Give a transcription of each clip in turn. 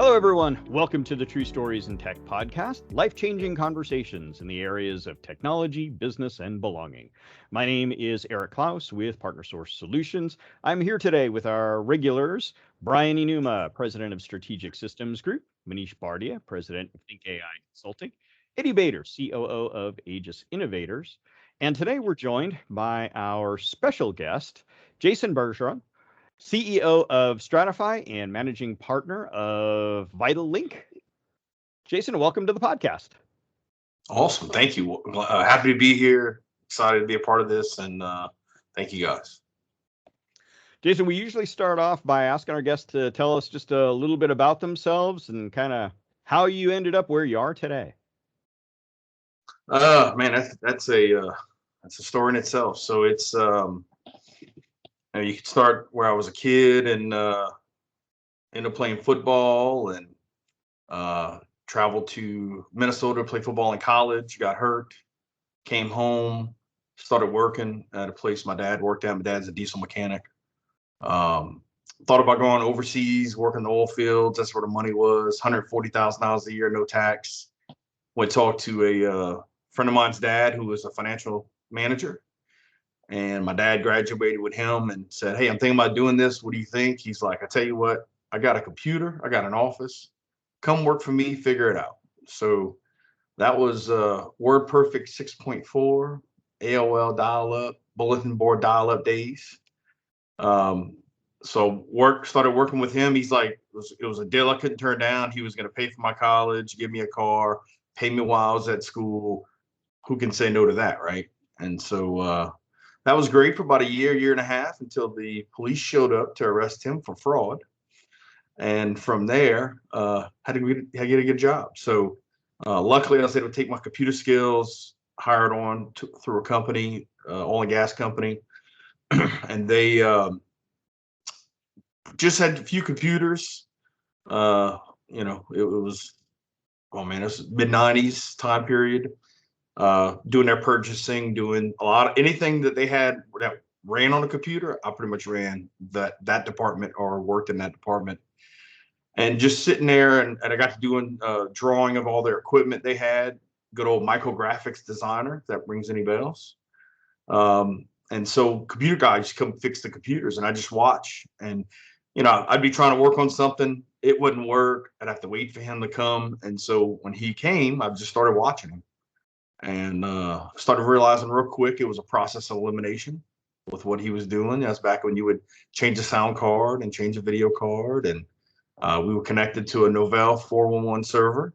Hello, everyone. Welcome to the True Stories in Tech podcast, life-changing conversations in the areas of technology, business, and belonging. My name is Eric Klaus with Partner Source Solutions. I'm here today with our regulars, Brian Enuma, President of Strategic Systems Group, Manish Bardia, President of Think AI Consulting, Eddie Bader, COO of Aegis Innovators. And today we're joined by our special guest, Jason Bergeron, CEO of Stratify and managing partner of Vital Link. Jason, welcome to the podcast. Awesome. Thank you. Happy to be here. Excited to be a part of this. And thank you guys. Jason, we usually start off by asking our guests to tell us just a little bit about themselves and kind of how you ended up where you are today. Man, that's a story in itself. So it's you could start where I was a kid and ended up playing football and traveled to Minnesota to play football in college, got hurt, came home, started working at a place my dad worked at. My dad's a diesel mechanic. Thought about going overseas, working the oil fields. That's where the money was, $140,000 a year, no tax. Went talk to a friend of mine's dad who was a financial manager. And my dad graduated with him and said, "Hey, I'm thinking about doing this. What do you think?" He's like, "I tell you what, I got a computer, I got an office. Come work for me, figure it out." So that was WordPerfect 6.4, AOL dial-up, Bulletin Board dial-up days. So started working with him. He's like, it was a deal I couldn't turn down. He was going to pay for my college, give me a car, pay me while I was at school. Who can say no to that, right? And so that was great for about a year and a half until the police showed up to arrest him for fraud. And from there, had to get a good job. So luckily, I was able to take my computer skills, hired on through a company, oil and gas company. And they just had a few computers. It was, it was mid-90s time period. Doing their purchasing, doing a lot of anything that they had that ran on a computer. I pretty much ran that department or worked in that department, and just sitting there and I got to doing drawing of all their equipment they had. Good old micrographics designer, if that rings any bells. And so computer guys come fix the computers and I just watch. And I'd be trying to work on something, it wouldn't work, I'd have to wait for him to come. And so when he came, I just started watching him. And started realizing real quick it was a process of elimination with what he was doing. That's back when you would change a sound card and change a video card. And we were connected to a Novell 411 server.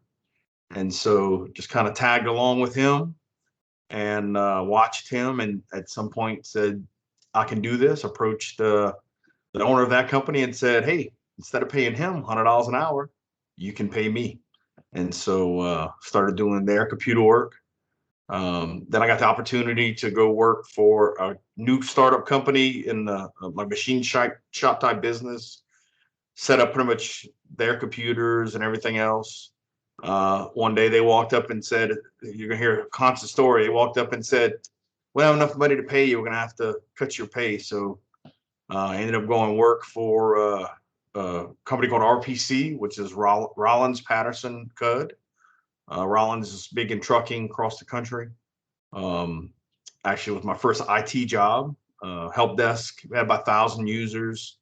And so just kind of tagged along with him and watched him. And at some point said, "I can do this." Approached the owner of that company and said, "Hey, instead of paying him $100 an hour, you can pay me." And so started doing their computer work. Then I got the opportunity to go work for a new startup company in the like machine shop type business, set up pretty much their computers and everything else. One day they walked up and said, you're gonna hear a constant story. They walked up and said, "We don't have enough money to pay you. We're gonna have to cut your pay." So I ended up going work for a company called RPC, which is Rollins Patterson Cud. Rollins is big in trucking across the country. Actually, it was my first IT job. Help desk, we had about 1,000 users.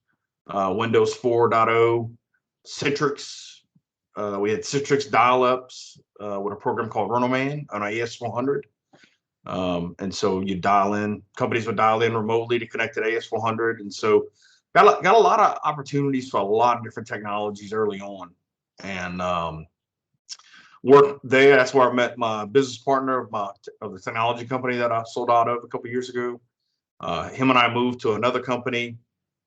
Windows 4.0, Citrix. We had Citrix dial-ups with a program called RonoMan on AS400. And so you companies would dial in remotely to connect to AS400. And so got a lot of opportunities for a lot of different technologies early on. And worked there. That's where I met my business partner of the technology company that I sold out of a couple of years ago. Him and I moved to another company,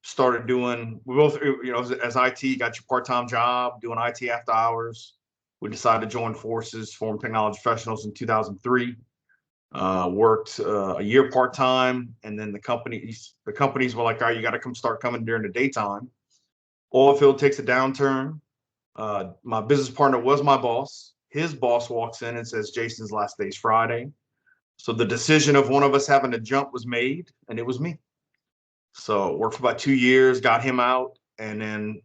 started doing, we both, as IT, got your part-time job, doing IT after hours. We decided to join forces, form Technology Professionals in 2003. Worked a year part-time, and then the companies were like, "All right, you got to start coming during the daytime." Oil field takes a downturn. My business partner was my boss. His boss walks in and says, "Jason's last day is Friday." So the decision of one of us having to jump was made, and it was me. So worked for about 2 years, got him out, and then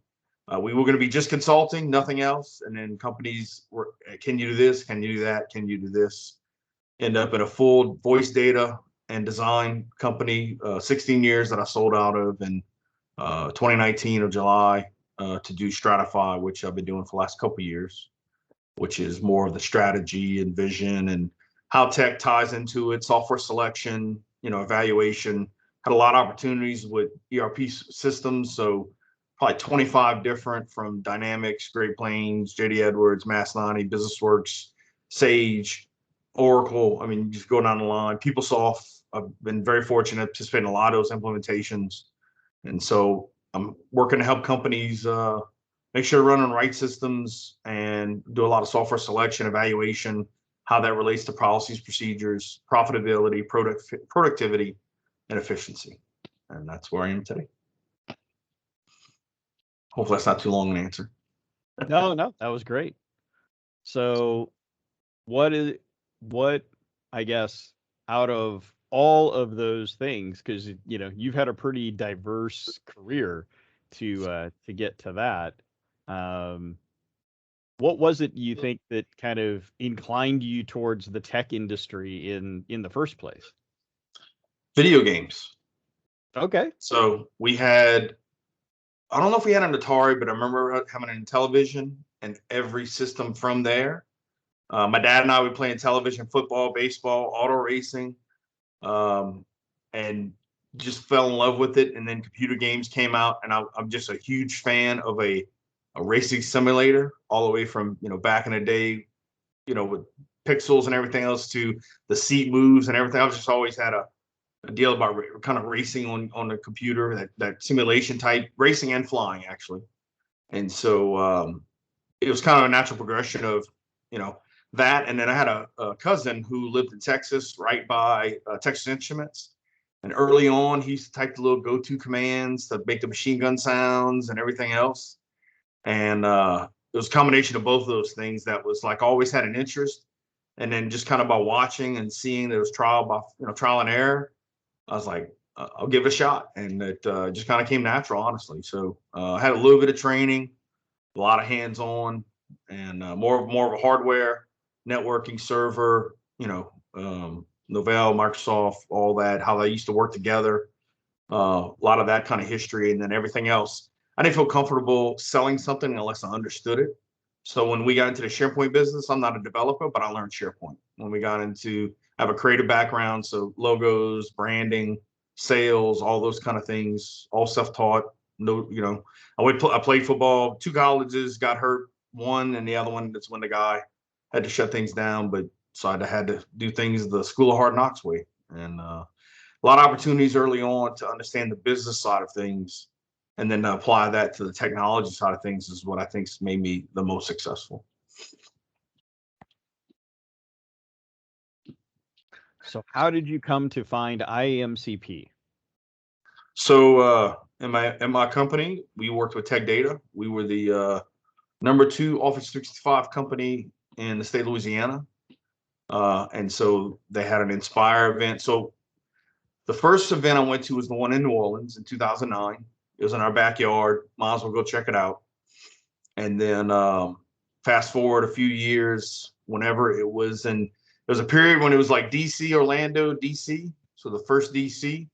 We were going to be just consulting, nothing else. And then companies were, can you do this? Can you do that? Can you do this? End up in a full voice data and design company, 16 years that I sold out of in 2019 of July to do Stratify, which I've been doing for the last couple of years, which is more of the strategy and vision and how tech ties into it, software selection, evaluation. Had a lot of opportunities with ERP systems, so probably 25 different, from Dynamics, Great Plains, JD Edwards, Mass90, BusinessWorks, Sage, Oracle. I mean, just go down the line. PeopleSoft. I've been very fortunate to participate in a lot of those implementations, and so I'm working to help companies make sure they're running the right systems and do a lot of software selection, evaluation, how that relates to policies, procedures, profitability, productivity, and efficiency. And that's where I am today. Hopefully that's not too long an answer. No, that was great. So what I guess, out of all of those things, because you've had a pretty diverse career to get to that, what was it you think that kind of inclined you towards the tech industry in the first place? Video games. Okay. So we had, I don't know if we had an Atari, but I remember having a television and every system from there. My dad and I would play in television, football, baseball, auto racing, and just fell in love with it. And then computer games came out, and I'm just a huge fan of a racing simulator, all the way from, back in the day, with pixels and everything else, to the seat moves and everything. I've just always had a deal about kind of racing on the computer, that simulation type racing and flying, actually. And so it was kind of a natural progression of, that. And then I had a cousin who lived in Texas, right by Texas Instruments. And early on, he used to type the little go-to commands to make the machine gun sounds and everything else. And it was a combination of both of those things that was like, always had an interest. And then just kind of by watching and seeing that it was trial and error, I was like, I'll give it a shot. And it just kind of came natural, honestly. So I had a little bit of training, a lot of hands-on, and more of a hardware, networking, server, Novell, Microsoft, all that, how they used to work together, a lot of that kind of history. And then everything else, I didn't feel comfortable selling something unless I understood it. So when we got into the SharePoint business, I'm not a developer, but I learned SharePoint. When we got into, I have a creative background, so logos, branding, sales, all those kind of things, all self-taught. No, I played football, 2 colleges, got hurt, one, and the other one, that's when the guy had to shut things down. But so I had to do things the School of Hard Knocks way, and a lot of opportunities early on to understand the business side of things, and then apply that to the technology side of things is what I think's made me the most successful. So how did you come to find IAMCP? So in my company, we worked with Tech Data. We were the number 2 Office 365 company in the state of Louisiana. And so they had an Inspire event. So the first event I went to was the one in New Orleans in 2009. It was in our backyard. Might as well go check it out. And then fast forward a few years, whenever it was in, there was a period when it was like DC, Orlando, DC. So the first DC,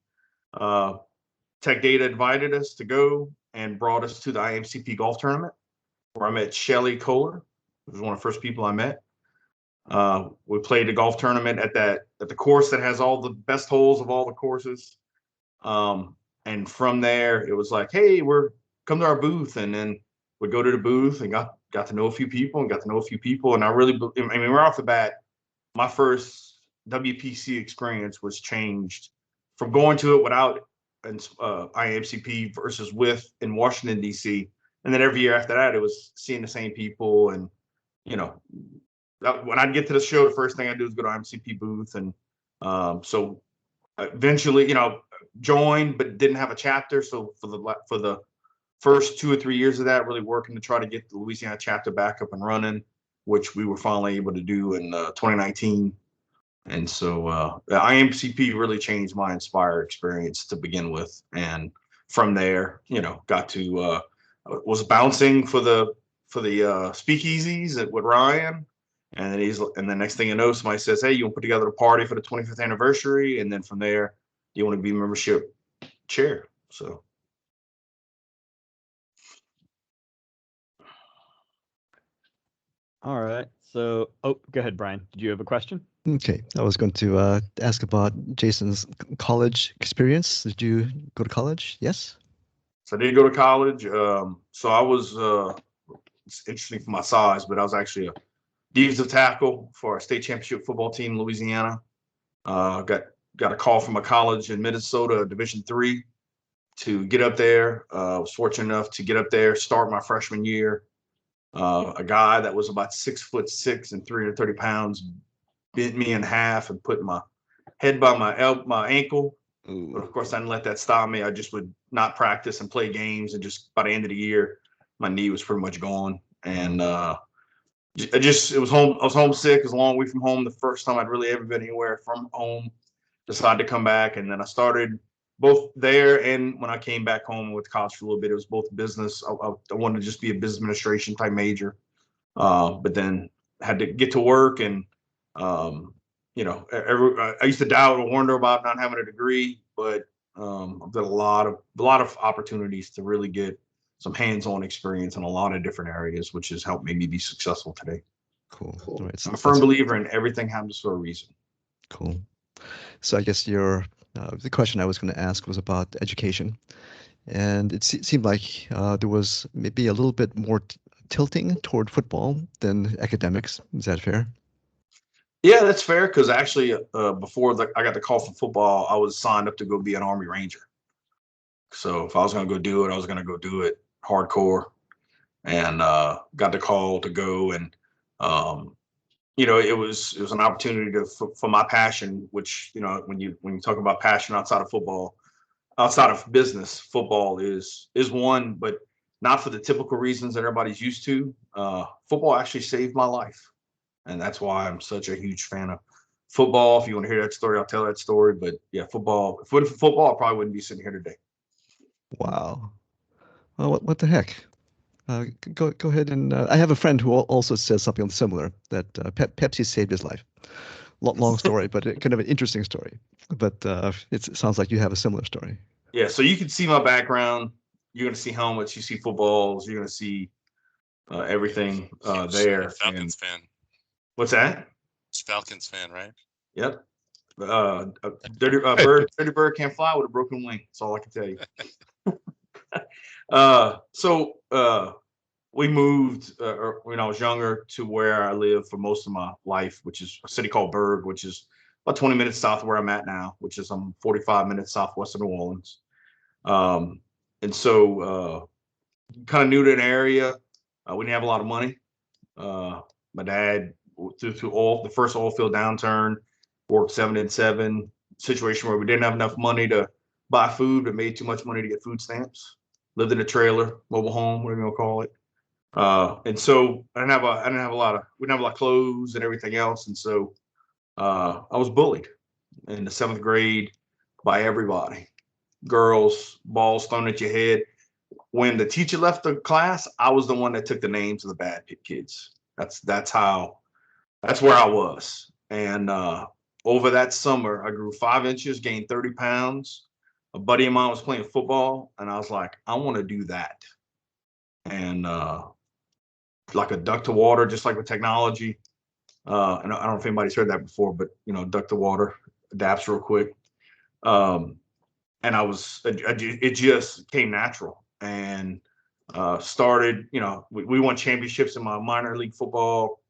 Tech Data invited us to go and brought us to the IMCP golf tournament, where I met Shelly Kohler, who was one of the first people I met. We played the golf tournament at the course that has all the best holes of all the courses. And from there, it was like, hey, come to our booth. And then we'd go to the booth and got to know a few people. And I mean, right off the bat, my first WPC experience was changed from going to it without IMCP versus with in Washington, D.C. And then every year after that, it was seeing the same people. And, when I'd get to the show, the first thing I do is go to IMCP booth. And so eventually, joined, but didn't have a chapter. So for the first 2 or 3 years of that, really working to try to get the Louisiana chapter back up and running, which we were finally able to do in 2019. And so the IMCP really changed my Inspire experience to begin with. And from there, got to was bouncing for the speakeasies with Ryan. And then the next thing you know, somebody says, "Hey, you want to put together a party for the 25th anniversary?" And then from there, you want to be membership chair. So. All right. So, go ahead, Brian. Did you have a question? Okay, I was going to ask about Jason's college experience. Did you go to college? Yes. So I did go to college. So I was, it's interesting for my size, but I was actually a defensive tackle for a state championship football team in Louisiana. Got a call from a college in Minnesota, Division III, to get up there. I was fortunate enough to get up there, start my freshman year. A guy that was about 6'6" and 330 pounds bent me in half and put my head by my ankle. Ooh. But of course, I didn't let that stop me. I just would not practice and play games, and just by the end of the year, my knee was pretty much gone. And it was home. I was homesick. It was a long way from home. The first time I'd really ever been anywhere from home. Decided to come back, and then I started both there and when I came back home with college for a little bit. It was both business. I wanted to just be a business administration type major, but then had to get to work, and I used to doubt or wonder about not having a degree, but I've got a lot of opportunities to really get some hands-on experience in a lot of different areas, which has helped me be successful today. Cool. All right. I'm a firm believer in everything happens for a reason. Cool. So I guess the question I was going to ask was about education, and it seemed like there was maybe a little bit more tilting toward football than academics. Is that fair? Yeah, that's fair, because actually before I got the call from football, I was signed up to go be an Army Ranger. So if I was going to go do it, I was going to go do it hardcore, and got the call to go. And it was an opportunity for my passion, which, when you talk about passion outside of football, outside of business, football is one, but not for the typical reasons that everybody's used to. Football actually saved my life, and that's why I'm such a huge fan of football. If you want to hear that story, I'll tell that story. But yeah, football. If it wasn't for football, I probably wouldn't be sitting here today. Wow. Well, what the heck? Go ahead, and I have a friend who also says something similar, that Pepsi saved his life. Long story, but kind of an interesting story. But it sounds like you have a similar story. Yeah, so you can see my background. You're going to see helmets. You see footballs. You're going to see everything there. Falcons fan. What's that? It's Falcons fan, right? Yep. Dirty bird can't fly with a broken wing. That's all I can tell you. So we moved when I was younger to where I lived for most of my life, which is a city called Berg, which is about 20 minutes south of where I'm at now, which is 45 minutes southwest of New Orleans. And so kind of new to an area. We didn't have a lot of money. My dad, through the first oil field downturn, worked 7 and 7, situation where we didn't have enough money to buy food, but made too much money to get food stamps. Lived in a trailer, mobile home, whatever you want to call it. And so we didn't have a lot of clothes and everything else. And so I was bullied in the 7th grade by everybody. Girls, balls thrown at your head. When the teacher left the class, I was the one that took the names of the bad kids. That's where I was. And over that summer, I grew 5 inches, gained 30 pounds. A buddy of mine was playing football, and I was like, I want to do that. And like a duck to water, just like with technology. And I don't know if anybody's heard that before, but duck to water adapts real quick. And it just came natural, and started. We won championships in my minor league football.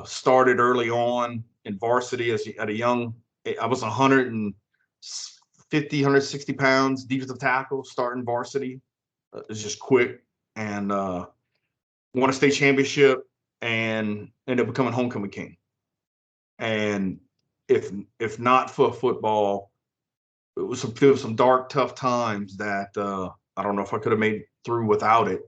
Started early on in varsity at a young. I was 150, 160 pounds, defensive tackle, starting varsity. It's just quick, and won a state championship, and ended up becoming homecoming king. And if not for football, it was some dark, tough times that I don't know if I could have made through without it.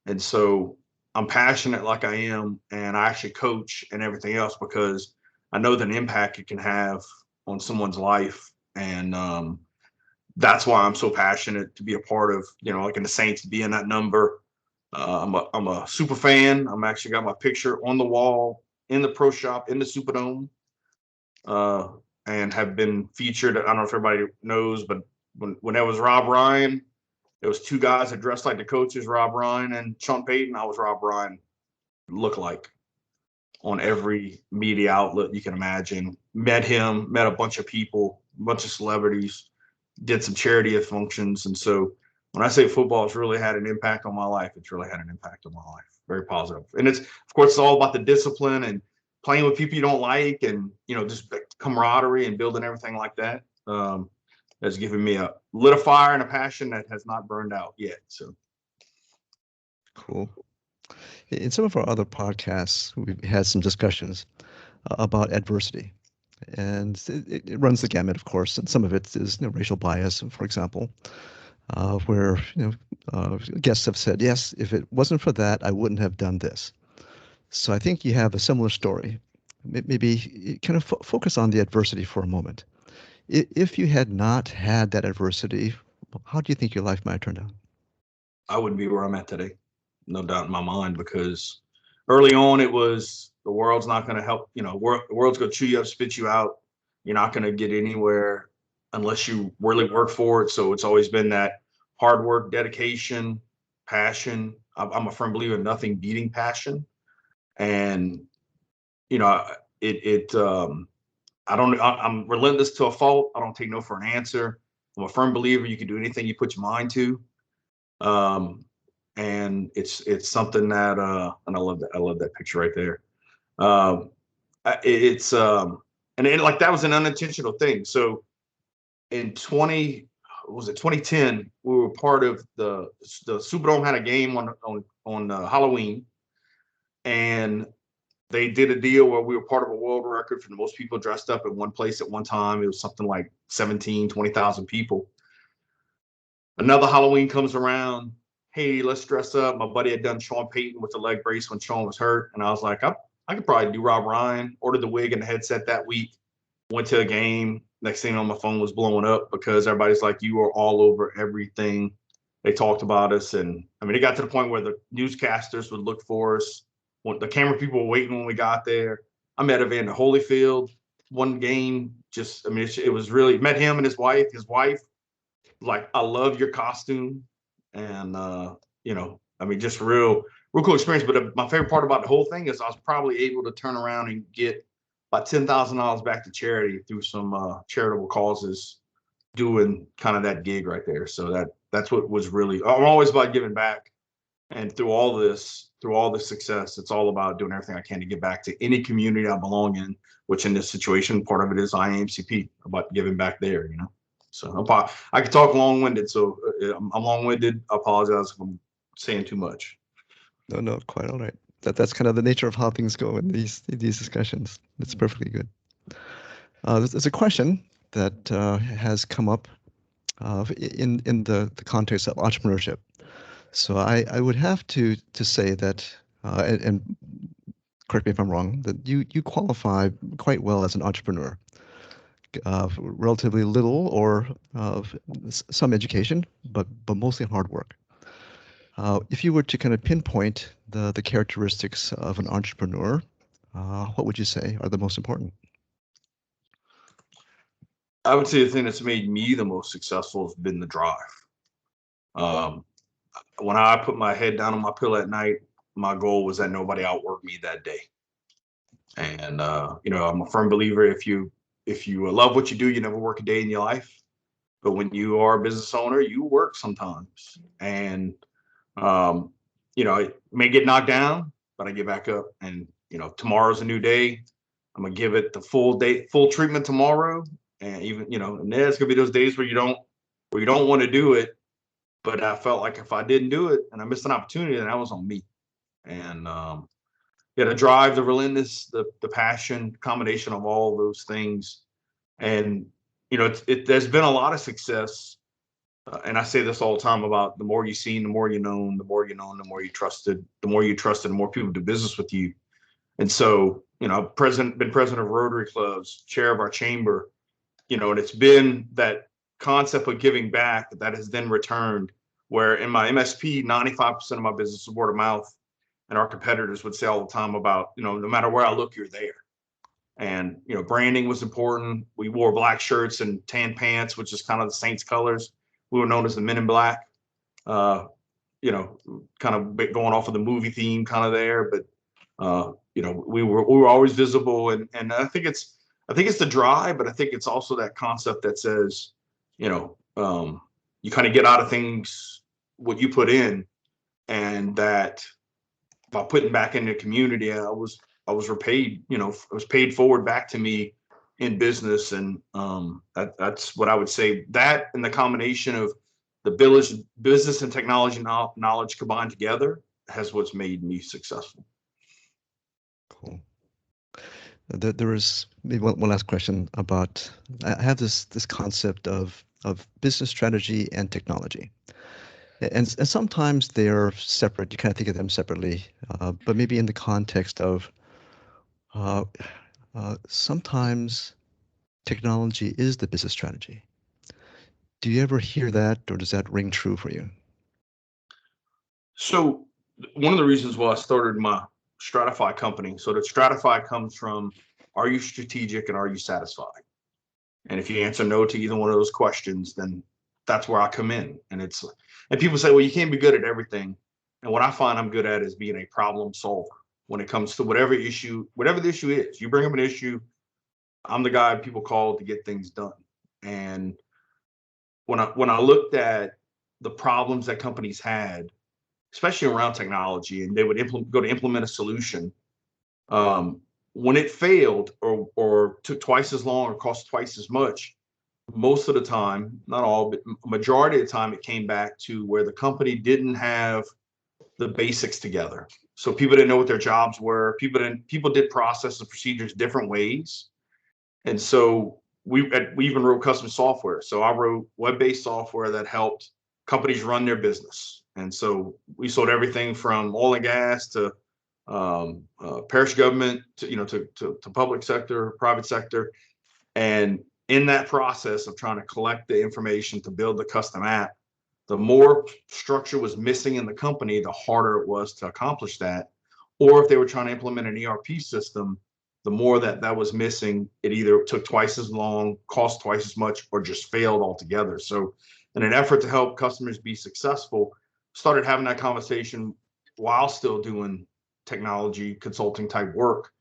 And so I'm passionate like I am, and I actually coach and everything else because I know the impact it can have on someone's life. And that's why I'm so passionate to be a part of, like in the Saints, to be in that number, I'm a super fan. I'm actually got my picture on the wall in the pro shop in the Superdome, and have been featured. I don't know if everybody knows, but when that was Rob Ryan, there was two guys that dressed like the coaches, Rob Ryan and Sean Payton. I was Rob Ryan lookalike on every media outlet you can imagine. Met him, met a bunch of people, a bunch of celebrities, did some charity functions. And so when I say football has really had an impact on my life, it's really had an impact on my life. Very positive. And it's, of course, it's all about the discipline and playing with people you don't like, and, just camaraderie and building everything like that. Has given me a lit a fire and a passion that has not burned out yet. So Cool. In some of our other podcasts, we've had some discussions about adversity. And it runs the gamut, of course, and some of it is racial bias, for example, where guests have said, yes, if it wasn't for that, I wouldn't have done this. So I think you have a similar story. Maybe kind of focus on the adversity for a moment. If you had not had that adversity, how do you think your life might have turned out? I wouldn't be where I'm at today, no doubt in my mind, because early on it was the world's not going to help. The world's going to chew you up, spit you out. You're not going to get anywhere unless you really work for it. So it's always been that hard work, dedication, passion. I'm a firm believer in nothing beating passion. And, I'm relentless to a fault. I don't take no for an answer. I'm a firm believer you can do anything you put your mind to. And it's something that, and I love that picture right there. And like that was an unintentional thing. So in 2010, we were part of the Superdome had a game on Halloween, and they did a deal where we were part of a world record for the most people dressed up in one place at one time. It was something like 20,000 people. Another Halloween comes around. Hey, let's dress up. My buddy had done Sean Payton with the leg brace when Sean was hurt. And I was like, I could probably do Rob Ryan. Ordered the wig and the headset that week. Went to a game. Next thing on my phone was blowing up because everybody's like, you are all over everything. They talked about us. And I mean, it got to the point where the newscasters would look for us. When the camera people were waiting when we got there. I met Evander Holyfield one game. It was really, met him and his wife. His wife, like, I love your costume. And, just real cool experience. But my favorite part about the whole thing is I was probably able to turn around and get about $10,000 back to charity through some charitable causes, doing kind of that gig right there. So that's what was really, I'm always about giving back. And through all this success, it's all about doing everything I can to give back to any community I belong in, which in this situation, part of it is IAMCP, about giving back there, So I could talk long-winded, so I'm long-winded. I apologize if I'm saying too much. No, quite all right. That's kind of the nature of how things go in these discussions. It's perfectly good. There's a question that has come up in the context of entrepreneurship. So I would have to say that, and correct me if I'm wrong, that you qualify quite well as an entrepreneur. Relatively little or some education, but mostly hard work. If you were to kind of pinpoint the characteristics of an entrepreneur, what would you say are the most important? I would say the thing that's made me the most successful has been the drive. When I put my head down on my pillow at night, my goal was that nobody outworked me that day. And I'm a firm believer, if you love what you do, you never work a day in your life. But when you are a business owner, you work sometimes. And it may get knocked down, but I get back up. And tomorrow's a new day. I'm gonna give it the full treatment tomorrow. And even and there's gonna be those days where you don't want to do it. But I felt like if I didn't do it and I missed an opportunity, then that was on me. And the drive, the relentless, the passion, combination of all of those things. And there's been a lot of success. And I say this all the time about the more you seen, the more you known, the more you known, the more you trusted, the more people do business with you. And so, been president of Rotary Clubs, chair of our chamber, and it's been that concept of giving back that has then returned where in my MSP, 95% of my business is word of mouth. And our competitors would say all the time about, no matter where I look, you're there. And, branding was important. We wore black shirts and tan pants, which is kind of the Saints colors. We were known as the Men in Black, kind of going off of the movie theme kind of there. But, we were always visible. And I think it's the drive, but I think it's also that concept that says, you kind of get out of things what you put in, and that by putting back in the community, I was repaid, it was paid forward back to me in business. And that's what I would say. That and the combination of the business and technology knowledge combined together has what's made me successful. Cool. There is maybe one last question about, I have this concept of business strategy and technology. And sometimes they're separate. You kind of think of them separately, but maybe in the context of sometimes technology is the business strategy. Do you ever hear that, or does that ring true for you? So one of the reasons why I started my Stratify company, so that Stratify comes from, are you strategic and are you satisfied? And if you answer no to either one of those questions, then that's where I come in. And people say, well, you can't be good at everything. And what I find I'm good at is being a problem solver when it comes to whatever the issue is. You bring up an issue, I'm the guy people call to get things done. And when I looked at the problems that companies had, especially around technology, and they would go to implement a solution, when it failed or took twice as long or cost twice as much, most of the time, not all, but majority of the time, it came back to where the company didn't have the basics together. So people didn't know what their jobs were. People did processes and procedures different ways. And so we even wrote custom software. So I wrote web-based software that helped companies run their business. And so we sold everything from oil and gas to parish government to public sector, private sector. And in that process of trying to collect the information to build the custom app, the more structure was missing in the company, the harder it was to accomplish that. Or if they were trying to implement an ERP system, the more that was missing, it either took twice as long, cost twice as much, or just failed altogether. So in an effort to help customers be successful, started having that conversation while still doing technology consulting type work.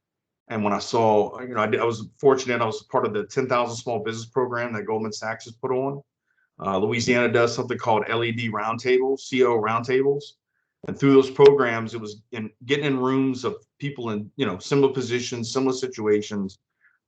And when I saw, I was fortunate, I was part of the 10,000 Small Business Program that Goldman Sachs has put on. Louisiana does something called LED roundtables, CO roundtables. And through those programs, it was getting in rooms of people in, similar positions, similar situations,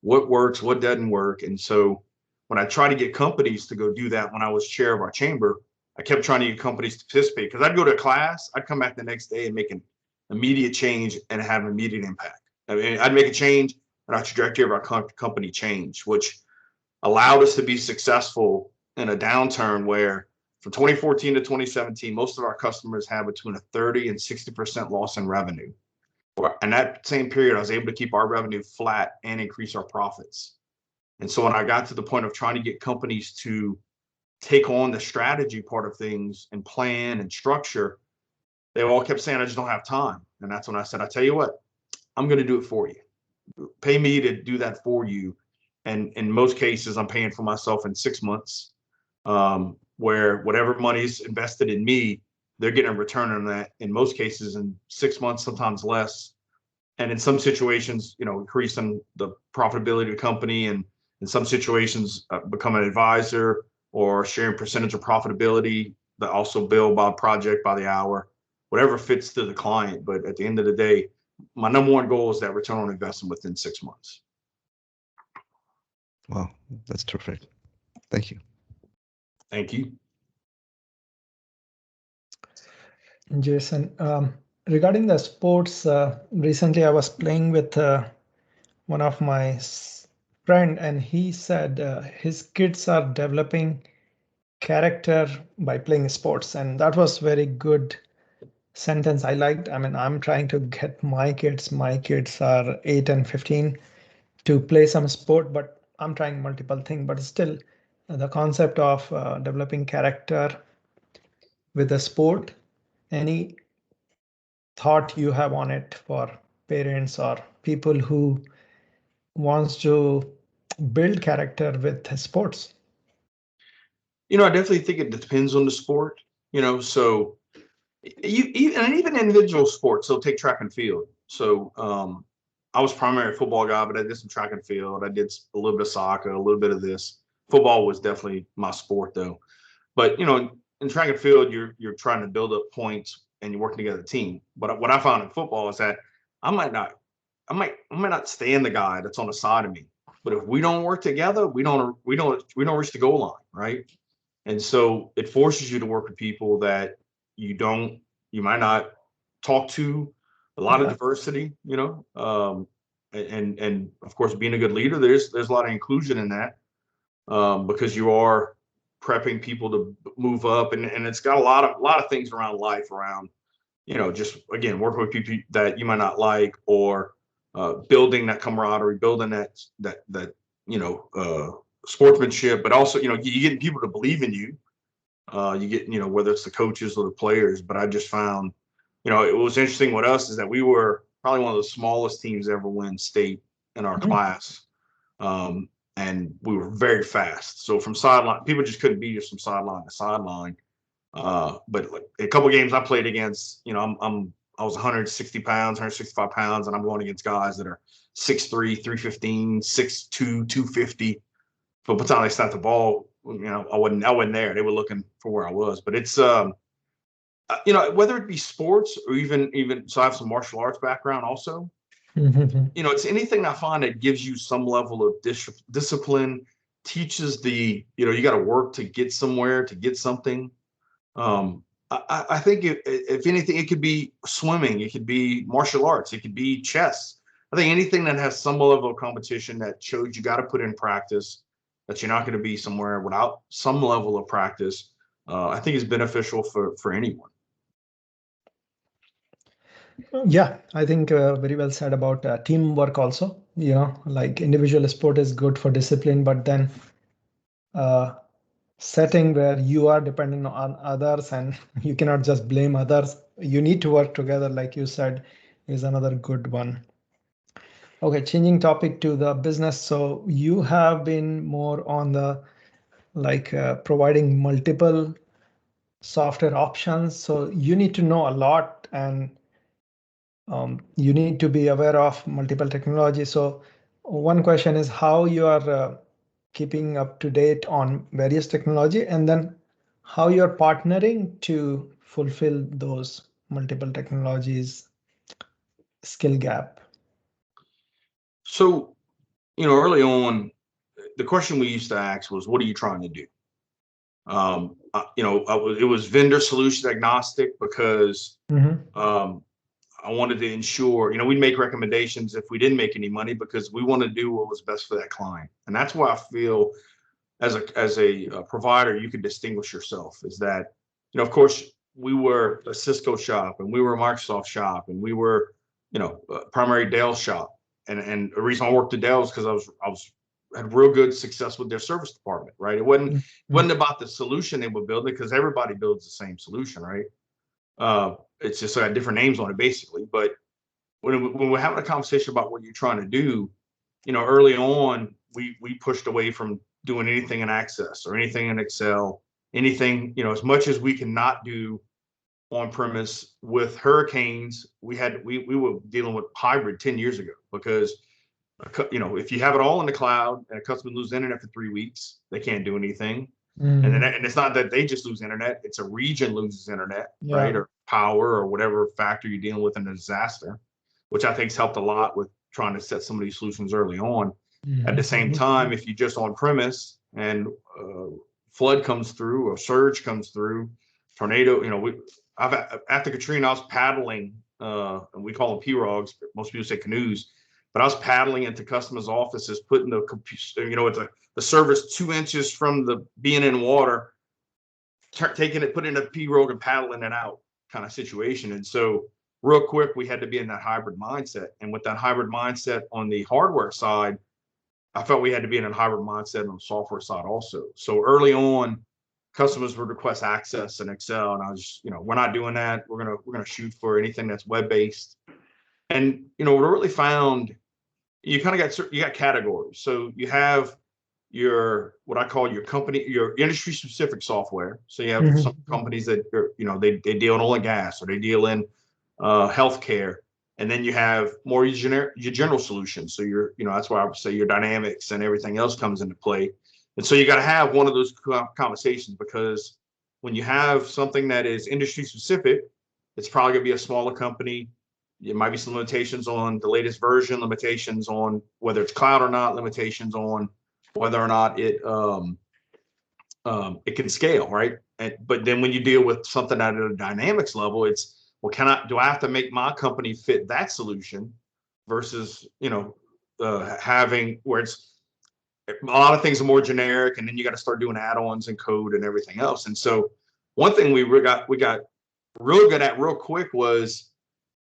what works, what doesn't work. And so when I tried to get companies to go do that, when I was chair of our chamber, I kept trying to get companies to participate, because I'd go to a class, I'd come back the next day and make an immediate change and have an immediate impact. I mean, I'd make a change and our trajectory of our company changed, which allowed us to be successful in a downturn where from 2014 to 2017, most of our customers had between a 30 and 60% loss in revenue. And that same period, I was able to keep our revenue flat and increase our profits. And so when I got to the point of trying to get companies to take on the strategy part of things and plan and structure, they all kept saying, I just don't have time. And that's when I said, I tell you what, I'm going to do it for you. Pay me to do that for you. And in most cases, I'm paying for myself in 6 months, where whatever money's invested in me, they're getting a return on that in most cases in 6 months, sometimes less. And in some situations, increasing the profitability of the company, and in some situations, become an advisor or sharing percentage of profitability that also bill by project, by the hour, whatever fits to the client. But at the end of the day, my number one goal is that return on investment within 6 months. Wow, that's terrific. Thank you. Thank you. Jason, regarding the sports, recently I was playing with one of my friend, and he said his kids are developing character by playing sports, and that was very good sentence I liked. I mean, I'm trying to get my kids are 8 and 15 to play some sport, but I'm trying multiple things. But still, the concept of developing character with a sport? Any thought you have on it for parents or people who wants to build character with sports? I definitely think it depends on the sport. So even individual sports. So take track and field. So I was primarily a football guy, but I did some track and field. I did a little bit of soccer, a little bit of this. Football was definitely my sport, though. But in track and field, you're trying to build up points and you're working together as a team. But what I found in football is that I might not stand the guy that's on the side of me. But if we don't work together, we don't reach the goal line, right? And so it forces you to work with people that you might not talk to. A lot of diversity, and of course being a good leader, there's a lot of inclusion in that, because you are prepping people to move up, and it's got a lot of things around life, around just again working with people that you might not like, or building that camaraderie, building that sportsmanship, but also you getting people to believe in you. You get whether it's the coaches or the players. But I just found it was interesting with us is that we were probably one of the smallest teams to ever win state in our class. And we were very fast. So from sideline, people just couldn't beat us from sideline to sideline. But like a couple of games I played against, I was 160 pounds, 165 pounds, and I'm going against guys that are 6'3", 315, 6'2", 250. But by the time they snapped the ball, I wasn't there. They were looking for where I was. But it's whether it be sports or even so I have some martial arts background also. It's anything I find that gives you some level of discipline, teaches you got to work to get somewhere, to get something. I think if anything, it could be swimming, it could be martial arts, it could be chess. I think anything that has some level of competition that shows you got to put in practice, that you're not going to be somewhere without some level of practice, I think is beneficial for anyone. Yeah, I think very well said about teamwork also. Like individual sport is good for discipline, but then setting where you are dependent on others and you cannot just blame others. You need to work together, like you said, is another good one. Okay, changing topic to the business. So you have been more on the providing multiple software options. So you need to know a lot, and you need to be aware of multiple technology. So one question is how you are keeping up to date on various technology, and then how you're partnering to fulfill those multiple technologies skill gap. So, early on, the question we used to ask was, what are you trying to do? It was vendor solution agnostic because I wanted to ensure, we'd make recommendations if we didn't make any money because we want to do what was best for that client. And that's why I feel as a provider, you could distinguish yourself is that, of course, we were a Cisco shop and we were a Microsoft shop and we were, a primary Dell shop. And the reason I worked at Dell is because I had real good success with their service department, right? It wasn't about the solution they were building because everybody builds the same solution, right? It's just got different names on it, basically. But when we're having a conversation about what you're trying to do, early on, we pushed away from doing anything in Access or anything in Excel, anything, as much as we cannot do on premise. With hurricanes, we were dealing with hybrid 10 years ago because, if you have it all in the cloud and a customer loses internet for 3 weeks, they can't do anything. And it's not that they just lose internet, it's a region loses internet, right? Or power or whatever factor you're dealing with in a disaster, which I think's helped a lot with trying to set some of these solutions early on. At the same time, if you just on premise and flood comes through or surge comes through, tornado, after Katrina, I was paddling, and we call them pirogues, but most people say canoes. But I was paddling into customers' offices, putting the computer, the server's 2 inches from the being in water, taking it, putting it in a pirogue and paddling it out kind of situation. And so real quick, we had to be in that hybrid mindset. And with that hybrid mindset on the hardware side, I felt we had to be in a hybrid mindset on the software side also. So early on, we were, we had to be in that hybrid mindset. And with that hybrid mindset on the hardware side, I felt we had to be in a hybrid mindset on the software side also. So early on, we were, we had to be in that hybrid mindset on the software side also. So early on, customers would request access in Excel, and I was just, we're not doing that. We're gonna shoot for anything that's web based. And what I really found, you kind of got categories. So you have your what I call your company, your industry specific software. So you have some companies that are, they deal in oil and gas, or they deal in healthcare. And then you have more your general solutions. So that's why I would say your dynamics and everything else comes into play. And so you got to have one of those conversations, because when you have something that is industry specific, it's probably going to be a smaller company. It might be some limitations on the latest version, limitations on whether it's cloud or not, limitations on whether or not it can scale, right? But then when you deal with something at a dynamics level, it's, well, do I have to make my company fit that solution versus having where it's a lot of things are more generic, and then you got to start doing add-ons and code and everything else. And so one thing we got real good at real quick was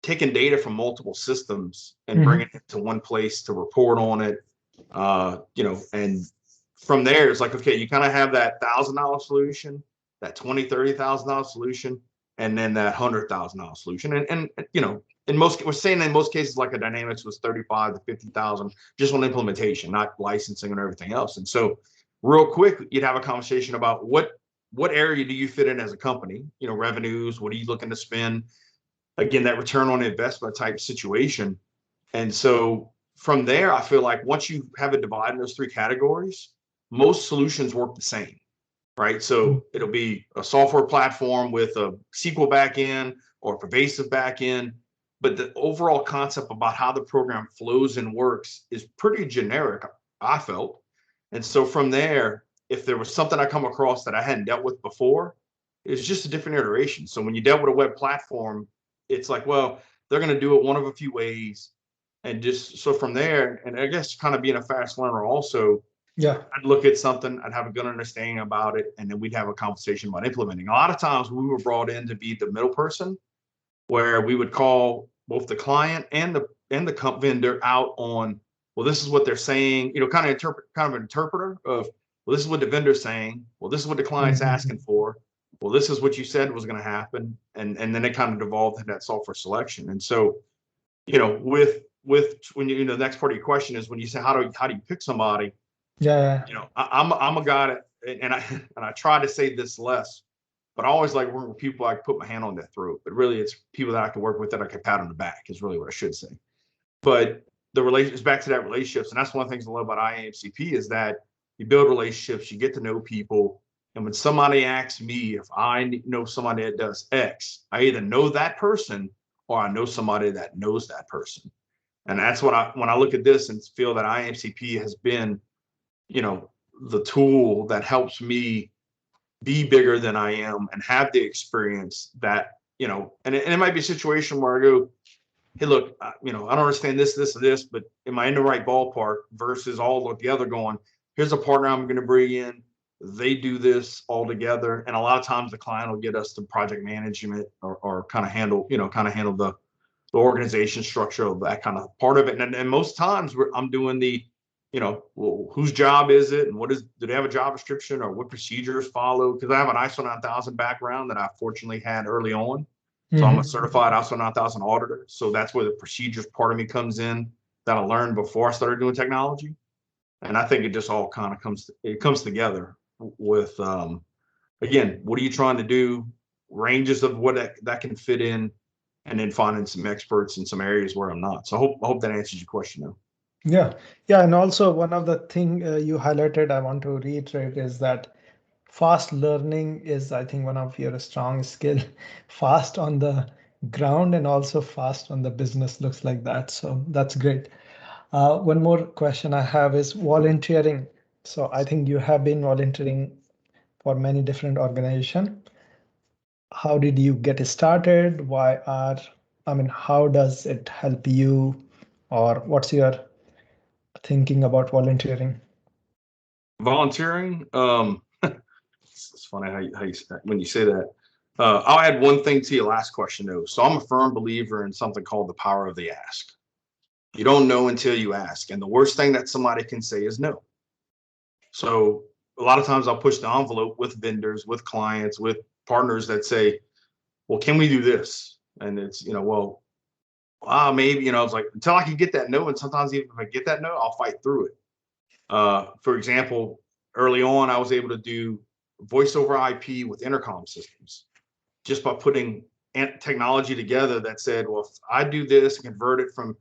taking data from multiple systems and bringing it to one place to report on it. And from there, it's like, okay, you kind of have that $1,000 solution, that $20,000-$30,000 solution, and then that $100,000 solution. And we're saying in most cases, like a Dynamics was $35,000 to $50,000 just on implementation, not licensing and everything else. And so real quick, you'd have a conversation about what area do you fit in as a company, revenues, what are you looking to spend? Again, that return on investment type situation. And so from there, I feel like once you have it divided in those three categories, most solutions work the same, right? So it'll be a software platform with a SQL backend or a pervasive backend, but the overall concept about how the program flows and works is pretty generic, I felt. And so from there, if there was something I come across that I hadn't dealt with before, it's just a different iteration. So when you dealt with a web platform, it's like, well, they're going to do it one of a few ways. And just so from there, and I guess kind of being a fast learner also, I'd look at something, I'd have a good understanding about it, and then we'd have a conversation about implementing. A lot of times we were brought in to be the middle person, where we would call both the client and the vendor out on, well, this is what they're saying, kind of an interpreter of, well, this is what the vendor's saying, well, this is what the client's asking for, well, this is what you said was going to happen, and then it kind of devolved into that software selection. And so, with when the next part of your question is when you say how do you pick somebody? I'm a guy that, and I try to say this less, but I always like working with people I can put my hand on their throat. But really, it's people that I can work with that I can pat on the back is really what I should say. But the relation is back to that relationships, and that's one of the things I love about IAMCP is that you build relationships, you get to know people. And when somebody asks me if I know somebody that does X, I either know that person or I know somebody that knows that person. And that's what when I look at this and feel that IAMCP has been, the tool that helps me be bigger than I am and have the experience that, and it might be a situation where I go, hey, look, I don't understand this, or this, but am I in the right ballpark versus all of the other going, here's a partner I'm going to bring in. They do this all together. And a lot of times the client will get us to project management or kind of handle the organization structure of that kind of part of it. And most times I'm doing the, well, whose job is it? And do they have a job description or what procedures follow? Because I have an ISO 9000 background that I fortunately had early on. So I'm a certified ISO 9000 auditor. So that's where the procedures part of me comes in that I learned before I started doing technology. And I think it just all kind of comes together with, again, what are you trying to do? Ranges of what that can fit in, and then finding some experts in some areas where I'm not. So I hope that answers your question though. Yeah. And also one of the thing you highlighted, I want to reiterate is that fast learning is, I think, one of your strong skill, fast on the ground and also fast on the business looks like that. So that's great. One more question I have is volunteering. So I think you have been volunteering for many different organizations. How did you get started? How does it help you? Or what's your thinking about volunteering? Volunteering, it's funny how you when you say that. I'll add one thing to your last question though. So I'm a firm believer in something called the power of the ask. You don't know until you ask, and the worst thing that somebody can say is no. So a lot of times I'll push the envelope with vendors, with clients, with partners that say, well, can we do this? And it's, well, maybe, it's like, until I can get that no. And sometimes even if I get that no, I'll fight through it. For example, early on, I was able to do voice over IP with intercom systems just by putting technology together that said, well, if I do this and convert it from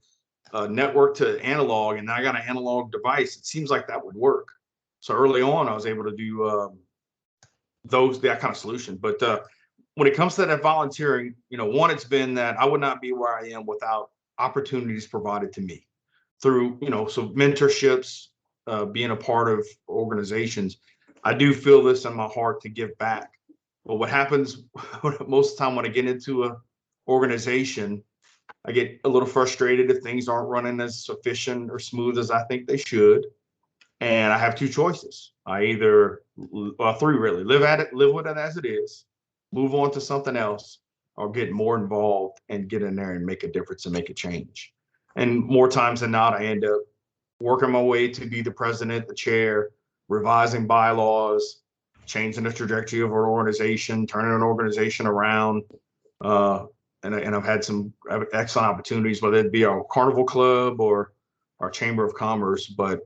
network to analog, and I got an analog device, it seems like that would work. So early on, I was able to do that kind of solution. But when it comes to that volunteering, one, it's been that I would not be where I am without opportunities provided to me through, so mentorships, being a part of organizations. I do feel this in my heart to give back. But what happens most of the time when I get into an organization, I get a little frustrated if things aren't running as efficient or smooth as I think they should. And I have two choices. I either, well, three really, live with it as it is, move on to something else, or get more involved and get in there and make a difference and make a change. And more times than not, I end up working my way to be the president, the chair, revising bylaws, changing the trajectory of our organization, turning an organization around. And I've had some excellent opportunities, whether it be our carnival club or our chamber of commerce. But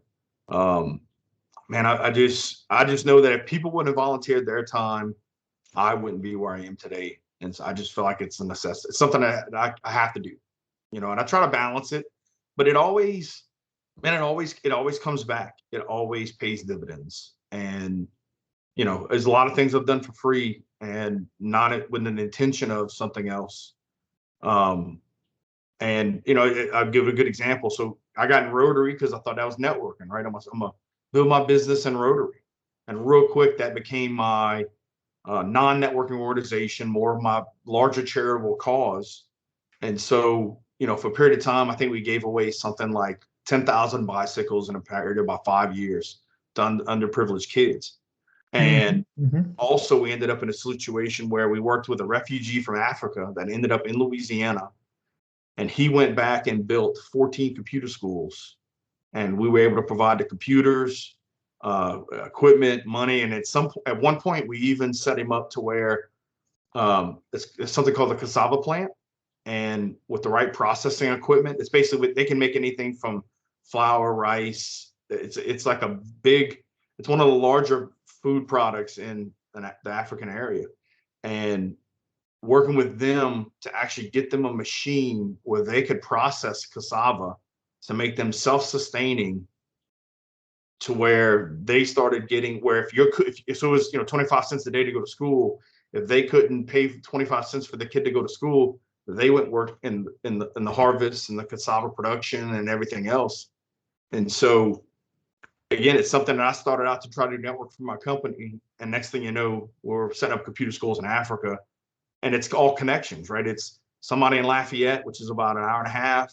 man, I just know that if people wouldn't have volunteered their time, I wouldn't be where I am today. And so I just feel like it's a necessity. It's something that I have to do, and I try to balance it, but it always comes back. It always pays dividends. And, there's a lot of things I've done for free and not with an intention of something else. And, I'll give a good example. So I got in Rotary because I thought that was networking, right? I'm gonna build my business in Rotary. And real quick, that became my non-networking organization, more of my larger charitable cause. And so, for a period of time, I think we gave away something like 10,000 bicycles in a period of about 5 years to underprivileged kids. And also we ended up in a situation where we worked with a refugee from Africa that ended up in Louisiana. And he went back and built 14 computer schools. And we were able to provide the computers, equipment, money. And at one point, we even set him up to where it's something called the cassava plant. And with the right processing equipment, it's basically, they can make anything from flour, rice. It's like it's one of the larger food products in the African area. And working with them to actually get them a machine where they could process cassava to make them self-sustaining, to where they started getting, where if it was 25 cents a day to go to school, if they couldn't pay 25 cents for the kid to go to school, they went work in the harvest and the cassava production and everything else. And so again, it's something that I started out to try to network for my company. And next thing you know, we're setting up computer schools in Africa. And it's all connections, right? It's somebody in Lafayette, which is about an hour and a half,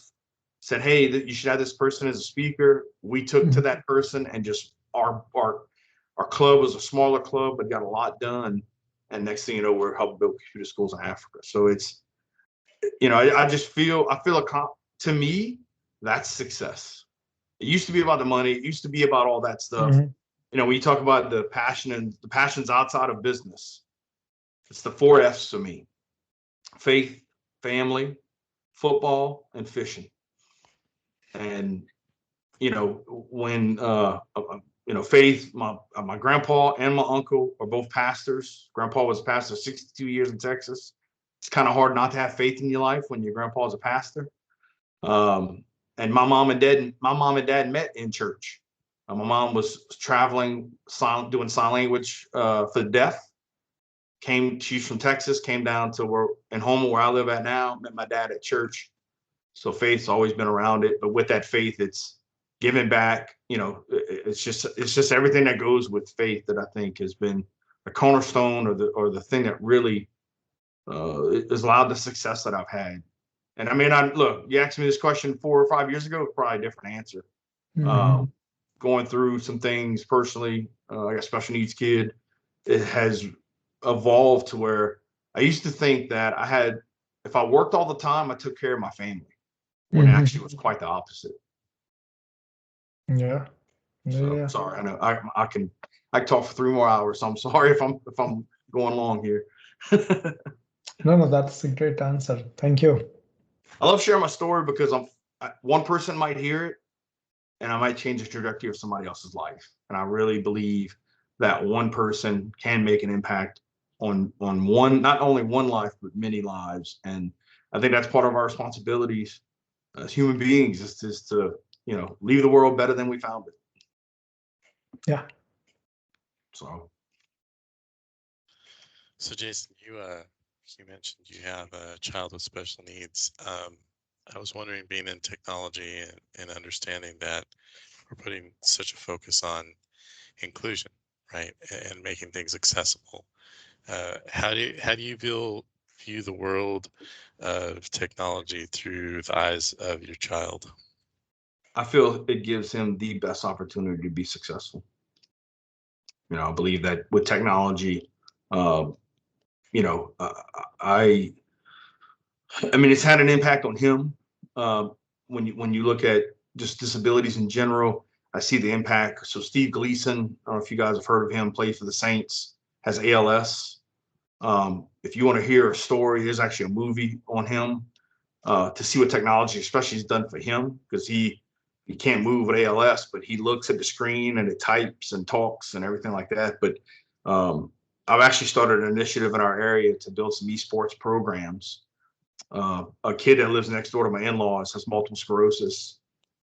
said, hey, you should have this person as a speaker. We took to that person, and just our club was a smaller club, but got a lot done. And next thing you know, we're helping build computer schools in Africa. So it's, I feel to me, that's success. It used to be about the money. It used to be about all that stuff. When you talk about the passion, and the passions outside of business, it's the 4 F's to me: faith, family, football, and fishing. And, when, faith, my grandpa and my uncle are both pastors. Grandpa was a pastor 62 years in Texas. It's kind of hard not to have faith in your life when your grandpa is a pastor. And my mom and dad met in church. My mom was traveling, doing sign language for the deaf. She's from Texas, came down to Houma, where I live at now, met my dad at church. So faith's always been around it. But with that faith, it's giving back. It's just everything that goes with faith that I think has been a cornerstone, or the thing that really has allowed the success that I've had. And I mean, look, you asked me this question 4 or 5 years ago, probably a different answer. Going through some things personally, I got a special needs kid. It has evolved to where I used to think that if I worked all the time, I took care of my family, when actually it was quite the opposite. Yeah. So sorry, I know I can I could talk for 3 more hours. So I'm sorry if I'm going long here. No, that's a great answer. Thank you. I love sharing my story because one person might hear it and I might change the trajectory of somebody else's life. And I really believe that one person can make an impact on not only one life, but many lives. And I think that's part of our responsibilities as human beings is to, leave the world better than we found it. Yeah. So Jason, you mentioned you have a child with special needs. I was wondering, being in technology and understanding that we're putting such a focus on inclusion, right, and making things accessible. How do you view the world of technology through the eyes of your child? I feel it gives him the best opportunity to be successful. I believe that with technology, I mean, it's had an impact on him. When you look at just disabilities in general, I see the impact. So Steve Gleason, I don't know if you guys have heard of him, plays for the Saints, has ALS. If you want to hear a story, there's actually a movie on him to see what technology, especially, has done for him, because he can't move with ALS, but he looks at the screen and it types and talks and everything like that. But I've actually started an initiative in our area to build some esports programs. A kid that lives next door to my in-laws has multiple sclerosis,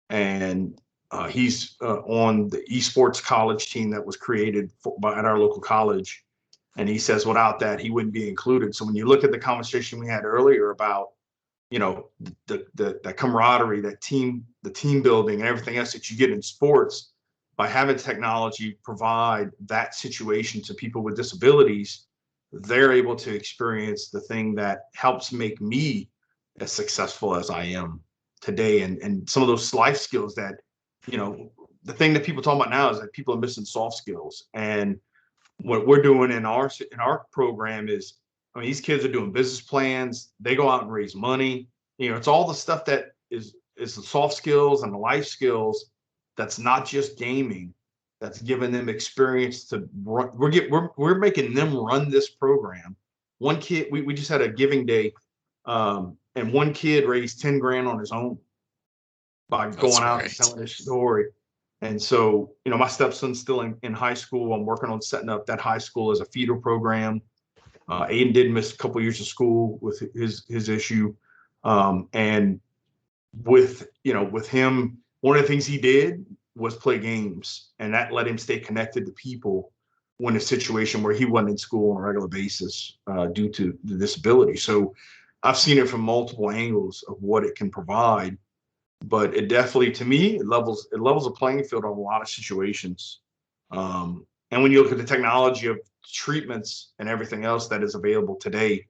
and he's on the esports college team that was created at our local college. And he says without that, he wouldn't be included. So when you look at the conversation we had earlier about, the camaraderie, the team building and everything else that you get in sports, by having technology provide that situation to people with disabilities, they're able to experience the thing that helps make me as successful as I am today. And some of those life skills that, the thing that people talk about now is that people are missing soft skills. And what we're doing in our program is, I mean, these kids are doing business plans. They go out and raise money. It's all the stuff that is the soft skills and the life skills. That's not just gaming. That's giving them experience to run. We're making them run this program. One kid, we just had a giving day, and one kid raised 10 grand on his own by going out and telling his story. And so, my stepson's still in high school. I'm working on setting up that high school as a feeder program. Aiden did miss a couple years of school with his issue. And with him, one of the things he did was play games, and that let him stay connected to people when a situation where he wasn't in school on a regular basis due to the disability. So I've seen it from multiple angles of what it can provide. But it definitely, to me, it levels a playing field on a lot of situations. And when you look at the technology of treatments and everything else that is available today,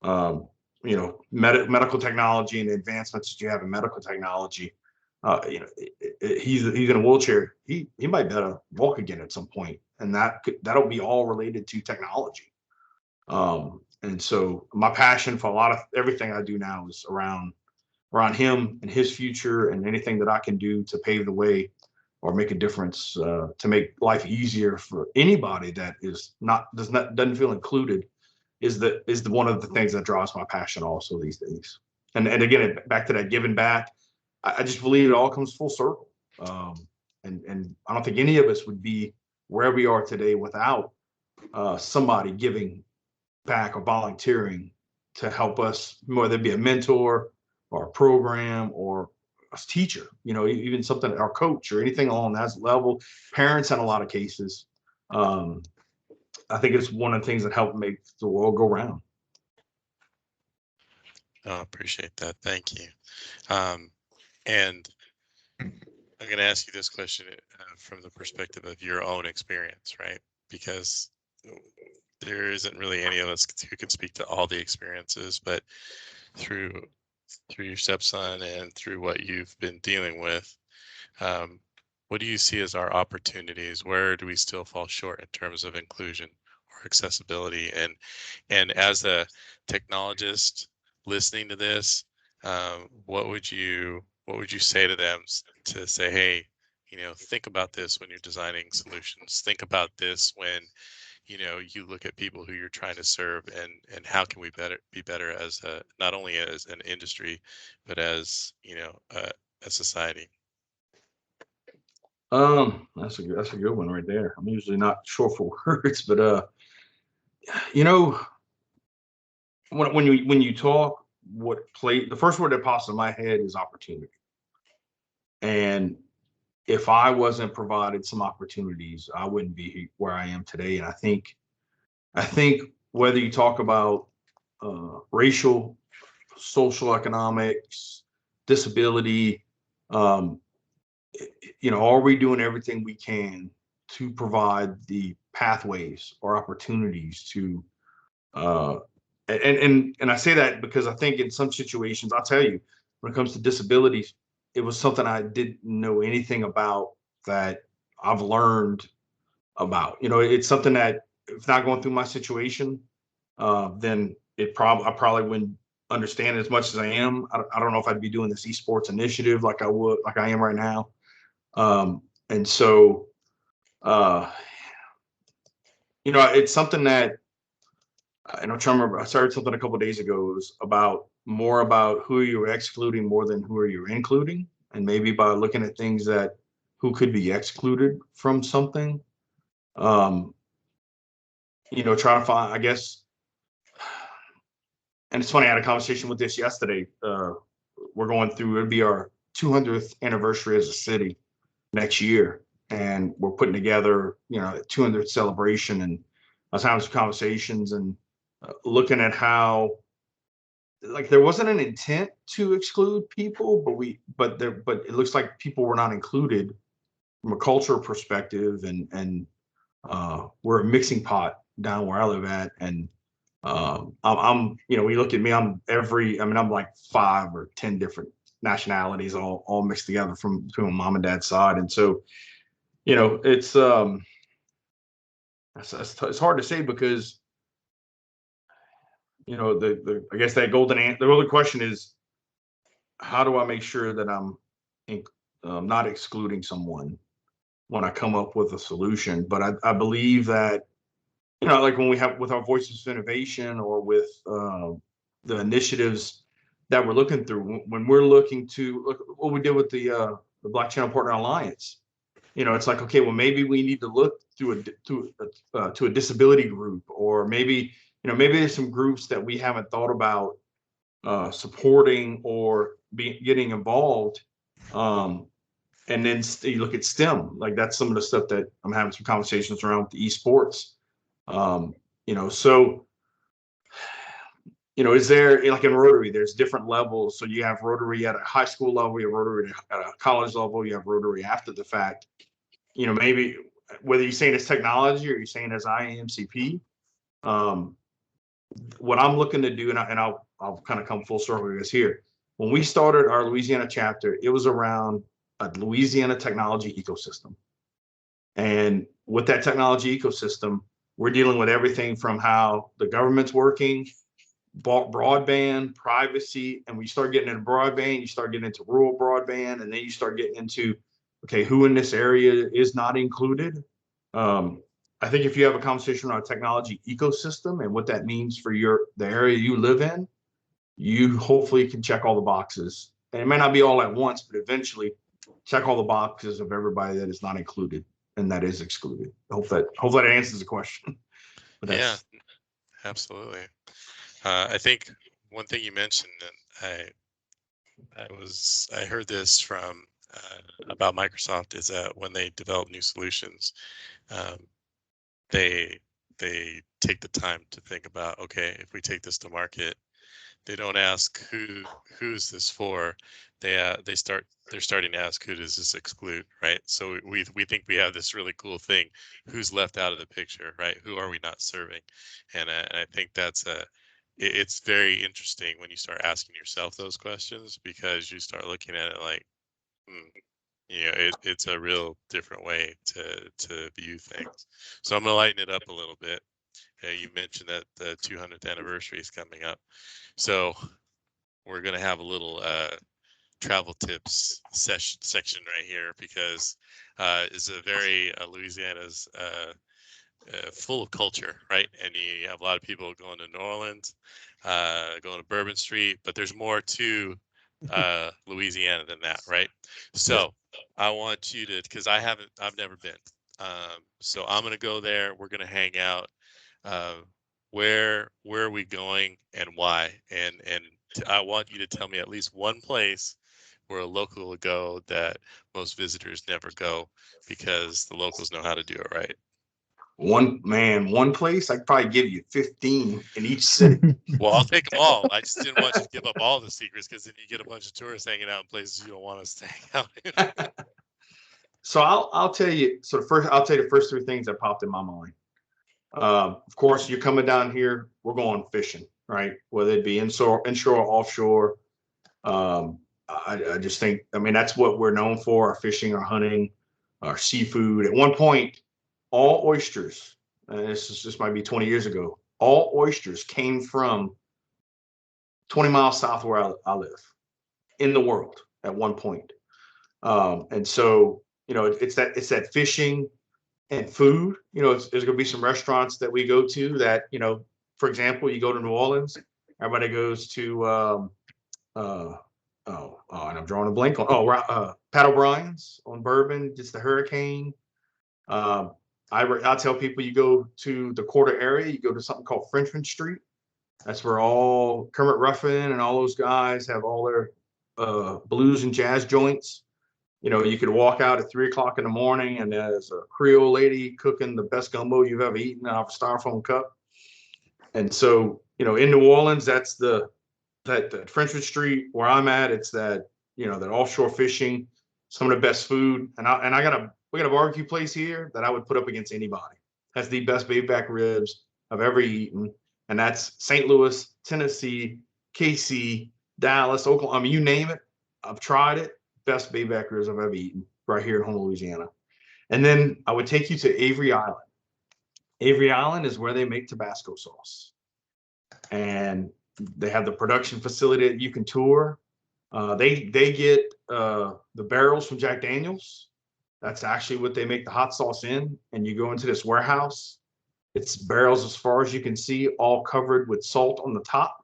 medical technology and the advancements that you have in medical technology, he's in a wheelchair. He might be able to walk again at some point, and that'll be all related to technology. And so my passion for a lot of everything I do now is around him and his future, and anything that I can do to pave the way or make a difference to make life easier for anybody that doesn't feel included is one of the things that drives my passion also these days. And again, back to that giving back, I just believe it all comes full circle. And I don't think any of us would be where we are today without somebody giving back or volunteering to help us, whether it be a mentor or a program or a teacher, even something, our coach or anything along that level, parents in a lot of cases. I think it's one of the things that help make the world go round. I appreciate that. Thank you. And I'm going to ask you this question from the perspective of your own experience, right? Because there isn't really any of us who can speak to all the experiences, but through your stepson and through what you've been dealing with, what do you see as our opportunities? Where do we still fall short in terms of inclusion or accessibility? And as a technologist listening to this, what would you say to them to say, hey, think about this when you're designing solutions. Think about this when, you look at people who you're trying to serve, and how can we be better as not only as an industry, but as, a society. That's a good one right there. I'm usually not short for words, but you know, when you talk, the first word that pops in my head is opportunity. And if I wasn't provided some opportunities, I wouldn't be where I am today. And I think whether you talk about racial, social economics, disability, are we doing everything we can to provide the pathways or opportunities to and I say that because I think in some situations, I'll tell you, when it comes to disabilities, it was something I didn't know anything about that I've learned about. It's something that if not going through my situation, then I probably wouldn't understand it as much as I am. I don't know if I'd be doing this esports initiative like I am right now. And so, it's something that, and I'm trying to remember, I started something a couple of days ago. It was more about who you're excluding more than who are you including. And maybe by looking at things that who could be excluded from something, trying to find, I guess. And it's funny, I had a conversation with this yesterday. We're going through, it'd be our 200th anniversary as a city next year. And we're putting together, a 200th celebration. And I was having some conversations and looking at how, like, there wasn't an intent to exclude people, but it looks like people were not included from a cultural perspective, and we're a mixing pot down where I live at, and I'm when you look at me, I'm like 5 or 10 different nationalities all mixed together from between my mom and dad's side, and so it's it's hard to say because I guess the golden question is, how do I make sure that I'm not excluding someone when I come up with a solution? But I believe that, like when we have with our Voices of Innovation or with the initiatives that we're looking through, when we're looking to look what we did with the Black Channel Partner Alliance, it's like, okay, well, maybe we need to look to a disability group, or maybe there's some groups that we haven't thought about supporting or getting involved. And then you look at STEM, like that's some of the stuff that I'm having some conversations around with the esports. So is there, like in Rotary, there's different levels. So you have Rotary at a high school level, you have Rotary at a college level, you have Rotary after the fact. Maybe whether you're saying it's technology or you're saying it's IAMCP, what I'm looking to do, and I'll kind of come full circle with this here. When we started our Louisiana chapter, it was around a Louisiana technology ecosystem. And with that technology ecosystem, we're dealing with everything from how the government's working, broadband, privacy, and we start getting into broadband, you start getting into rural broadband, and then you start getting into, okay, who in this area is not included? I think if you have a conversation on a technology ecosystem and what that means for the area you live in, you hopefully can check all the boxes. And it may not be all at once, but eventually check all the boxes of everybody that is not included and that is excluded. Hopefully that answers the question. Yeah, absolutely. I think one thing you mentioned, and I heard this from about Microsoft, is that when they develop new solutions, they take the time to think about, okay, if we take this to market, they don't ask who's this for. They're starting to ask, who does this exclude, right? So we think we have this really cool thing. Who's left out of the picture, right? Who are we not serving? And I think it's very interesting when you start asking yourself those questions, because you start looking at it like, it's a real different way to view things. So I'm gonna lighten it up a little bit. You mentioned that the 200th anniversary is coming up, so we're gonna have a little travel tips section right here, because it's a very Louisiana's full of culture, right? And you have a lot of people going to New Orleans, going to Bourbon Street, but there's more to Louisiana than that, right? So I want you to, because I've never been. So I'm gonna go there. We're gonna hang out. Where are we going and why? And I want you to tell me at least one place where a local will go that most visitors never go, because the locals know how to do it right. One place, I could probably give you 15 in each city. Well, I'll take them all. I just didn't want you to give up all the secrets, because then you get a bunch of tourists hanging out in places you don't want us to hang out in. So I'll tell you. So I'll tell you the first three things that popped in my mind. Of course, you're coming down here. We're going fishing, right? Whether it be inshore or offshore. I just think, I mean, that's what we're known for: our fishing, our hunting, our seafood. At one point, all oysters, and this might be 20 years ago, all oysters came from 20 miles south where I live in the world at one point. And so, it's that fishing and food. There's going to be some restaurants that we go to that, for example, you go to New Orleans, everybody goes to, and I'm drawing a blank on, Pat O'Brien's on Bourbon, just the Hurricane. I'll tell people, you go to the Quarter area, you go to something called Frenchman Street. That's where all Kermit Ruffin and all those guys have all their blues and jazz joints. You could walk out at 3:00 in the morning and there's a Creole lady cooking the best gumbo you've ever eaten out of a styrofoam cup. And so, in New Orleans, that's that Frenchman Street where I'm at. It's that, that offshore fishing, some of the best food. And we got a barbecue place here that I would put up against anybody. That's the best baby back ribs I've ever eaten. And that's St. Louis, Tennessee, KC, Dallas, Oklahoma. I mean, you name it, I've tried it. Best baby back ribs I've ever eaten right here in home Louisiana. And then I would take you to Avery Island. Avery Island is where they make Tabasco sauce. And they have the production facility that you can tour. They get the barrels from Jack Daniels. That's actually what they make the hot sauce in. And you go into this warehouse. It's barrels as far as you can see, all covered with salt on the top.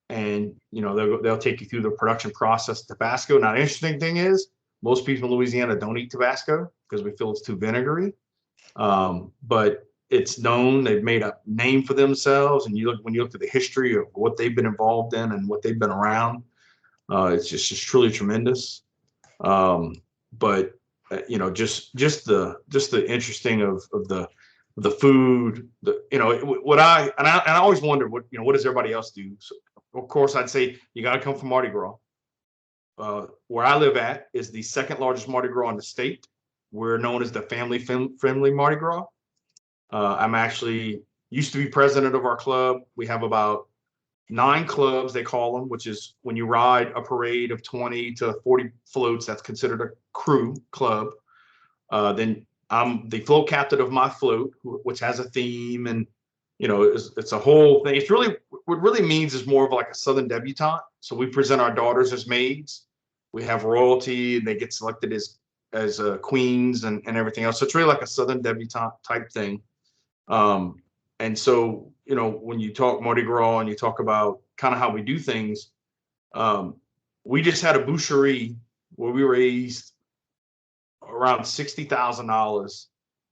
And they'll take you through the production process of Tabasco. Now, the interesting thing is, most people in Louisiana don't eat Tabasco because we feel it's too vinegary. But it's known, they've made a name for themselves. And when you look at the history of what they've been involved in and what they've been around, it's just truly tremendous. But just the interesting of the food, I always wonder what does everybody else do? So, of course, I'd say you got to come from Mardi Gras. Where I live at is the second largest Mardi Gras in the state. We're known as the family-friendly Mardi Gras. I'm actually used to be president of our club. We have about 9 clubs, they call them, which is when you ride a parade of 20 to 40 floats, that's considered a crew club. Then I'm the float captain of my float, which has a theme, and it's a whole thing. It's really, what it really means is more of like a Southern debutante. So we present our daughters as maids. We have royalty, and they get selected as queens and everything else. So it's really like a Southern debutante type thing. And so, when you talk Mardi Gras and you talk about kind of how we do things, we just had a boucherie where we raised around $60,000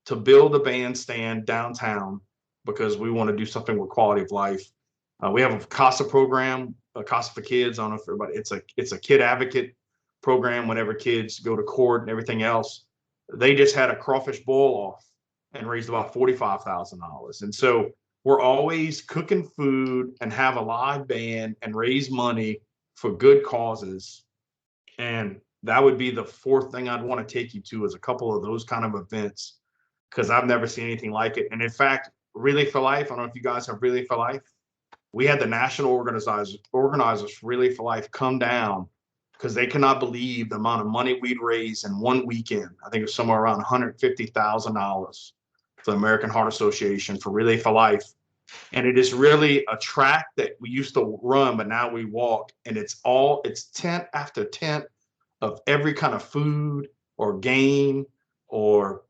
to build a bandstand downtown because we want to do something with quality of life. We have a CASA program, a CASA for kids. I don't know if everybody, it's a kid advocate program. Whenever kids go to court and everything else, they just had a crawfish boil off and raised about $45,000. And so we're always cooking food and have a live band and raise money for good causes. And that would be the fourth thing I'd want to take you to, is a couple of those kind of events, because I've never seen anything like it. And in fact, Relay for Life, I don't know if you guys have Relay for Life. We had the national organizers for Relay for Life come down because they cannot believe the amount of money we'd raised in one weekend. I think it was somewhere around $150,000 for the American Heart Association for Relay for Life. And it is really a track that we used to run, but now we walk, and it's tent after tent of every kind of food or game or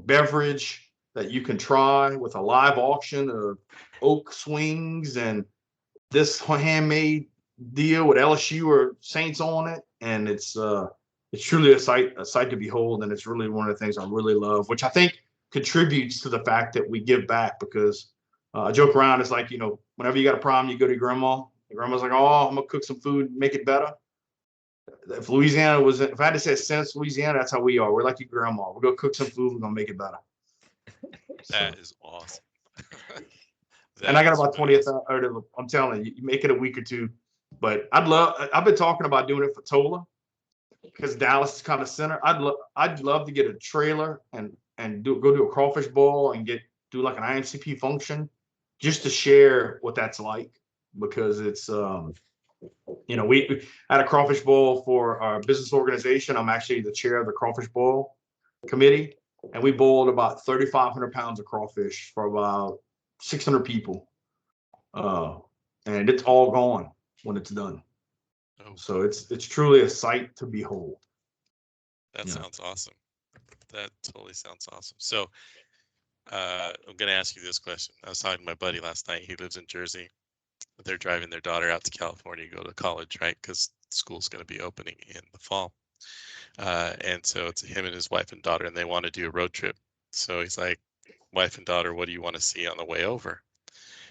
beverage that you can try, with a live auction of oak swings and this handmade deal with LSU or Saints on it. And it's truly a sight to behold. And it's really one of the things I really love, which I think contributes to the fact that we give back, because I joke around. It's like, whenever you got a problem, you go to your grandma. Your grandma's like, oh, I'm gonna cook some food, make it better. If I had to say since Louisiana, that's how we are. We're like your grandma. We're gonna cook some food, we're gonna make it better. That is awesome. And I got about 20th. I'm telling you, you make it a week or two. But I've been talking about doing it for Tola, because Dallas is kind of center. I'd love to get a trailer and go do a crawfish boil and do like an IMCP function, just to share what that's like, because it's we had a crawfish boil for our business organization. I'm actually the chair of the crawfish boil committee, and we boiled about 3,500 pounds of crawfish for about 600 people, and it's all gone when it's done. Oh. So it's truly a sight to behold. That sounds awesome. That totally sounds awesome. So I'm going to ask you this question. I was talking to my buddy last night. He lives in Jersey. They're driving their daughter out to California to go to college, right? Because school's going to be opening in the fall. And so it's him and his wife and daughter, and they want to do a road trip. So he's like, wife and daughter, what do you want to see on the way over?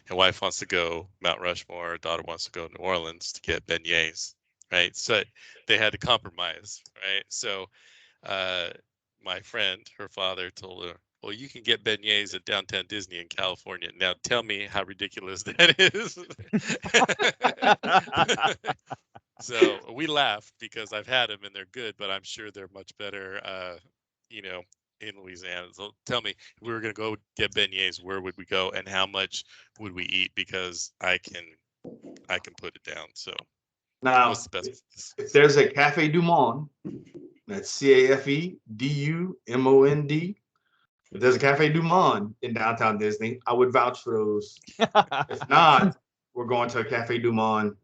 And wife wants to go Mount Rushmore. Daughter wants to go to New Orleans to get beignets, right? So they had to compromise, right? So my friend, her father, told her, well, you can get beignets at Downtown Disney in California. Now tell me how ridiculous that is. So we laughed, because I've had them and they're good, but I'm sure they're much better, in Louisiana. So tell me, if we were going to go get beignets, where would we go and how much would we eat? Because I can put it down. So now, what's the best? If there's a Cafe Du Monde, that's CAFEDUMOND. If there's a Cafe Du Monde in downtown Disney, I would vouch for those. If not, we're going to a Cafe Du Monde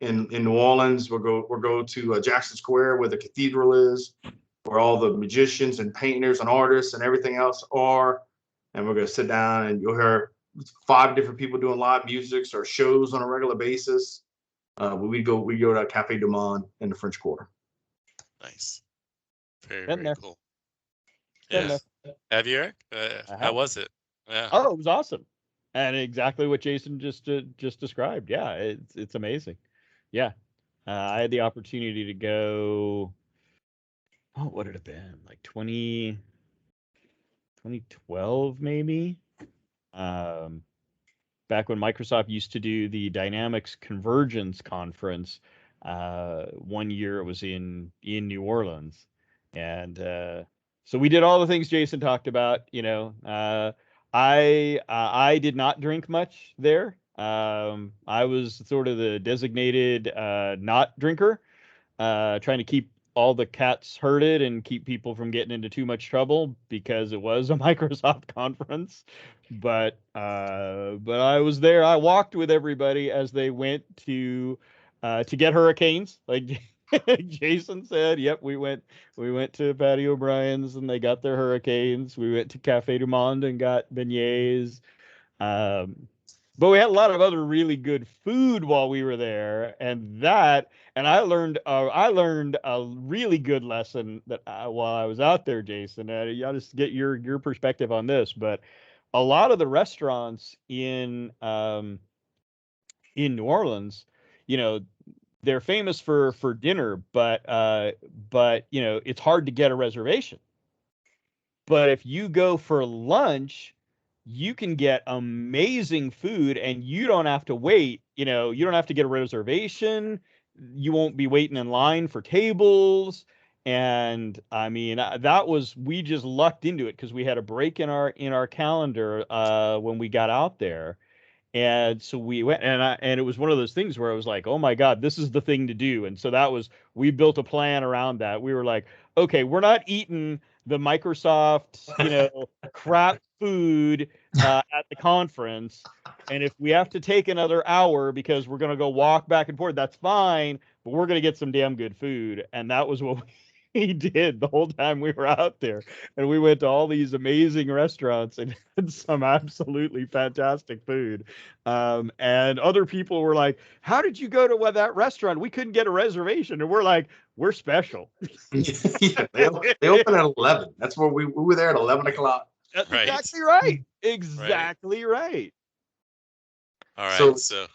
in New Orleans. We'll go to Jackson Square, where the cathedral is, where all the magicians and painters and artists and everything else are. And we're going to sit down, and you'll hear 5 different people doing live music or shows on a regular basis. We go to Cafe Du Monde in the French Quarter. Nice. Very, Been very there. cool. Been Yeah. Have you, Eric? How was it? Yeah. Oh, it was awesome. And exactly what Jason just described. Yeah, it's amazing. Yeah. I had the opportunity to go, what would it have been? Like 2012 maybe. Back when Microsoft used to do the Dynamics Convergence Conference. One year it was in New Orleans. And so we did all the things Jason talked about. I did not drink much there. I was sort of the designated not drinker, trying to keep all the cats herded and keep people from getting into too much trouble, because it was a Microsoft conference. But I was there. I walked with everybody as they went to get hurricanes, like Jason said. Yep, we went to Patty O'Brien's and they got their hurricanes. We went to Cafe Du Monde and got beignets. But we had a lot of other really good food while we were there, and I learned a really good lesson that while I was out there, Jason. I'll just get your perspective on this, but a lot of the restaurants in New Orleans, they're famous for dinner, but it's hard to get a reservation. But if you go for lunch, you can get amazing food, and you don't have to wait. You don't have to get a reservation. You won't be waiting in line for tables. And I mean, we just lucked into it, because we had a break in our calendar when we got out there. And so we went, and it was one of those things where I was like, oh my God, this is the thing to do. And so we built a plan around that. We were like, okay, we're not eating the Microsoft, crap food at the conference. And if we have to take another hour because we're going to go walk back and forth, that's fine, but we're going to get some damn good food. And that was what we did the whole time we were out there. And we went to all these amazing restaurants and had some absolutely fantastic food. And other people were like, how did you go to that restaurant? We couldn't get a reservation. And we're like, we're special. Yeah, they open at 11. That's where we were there at 11 o'clock. That's Right. exactly right. Exactly right. All right. So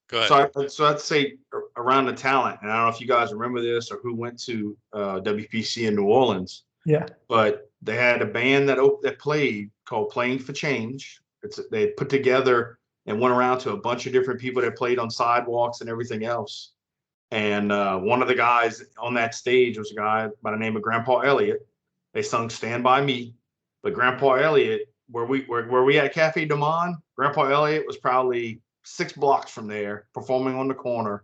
go ahead. So I'd say around the talent, and I don't know if you guys remember this or who went to WPC in New Orleans. Yeah. But they had a band that played called Playing for Change. They put together and went around to a bunch of different people that played on sidewalks and everything else. And one of the guys on that stage was a guy by the name of Grandpa Elliott. They sung "Stand By Me," but Grandpa Elliott, where we at Cafe Du Monde, Grandpa Elliott was probably 6 blocks from there, performing on the corner.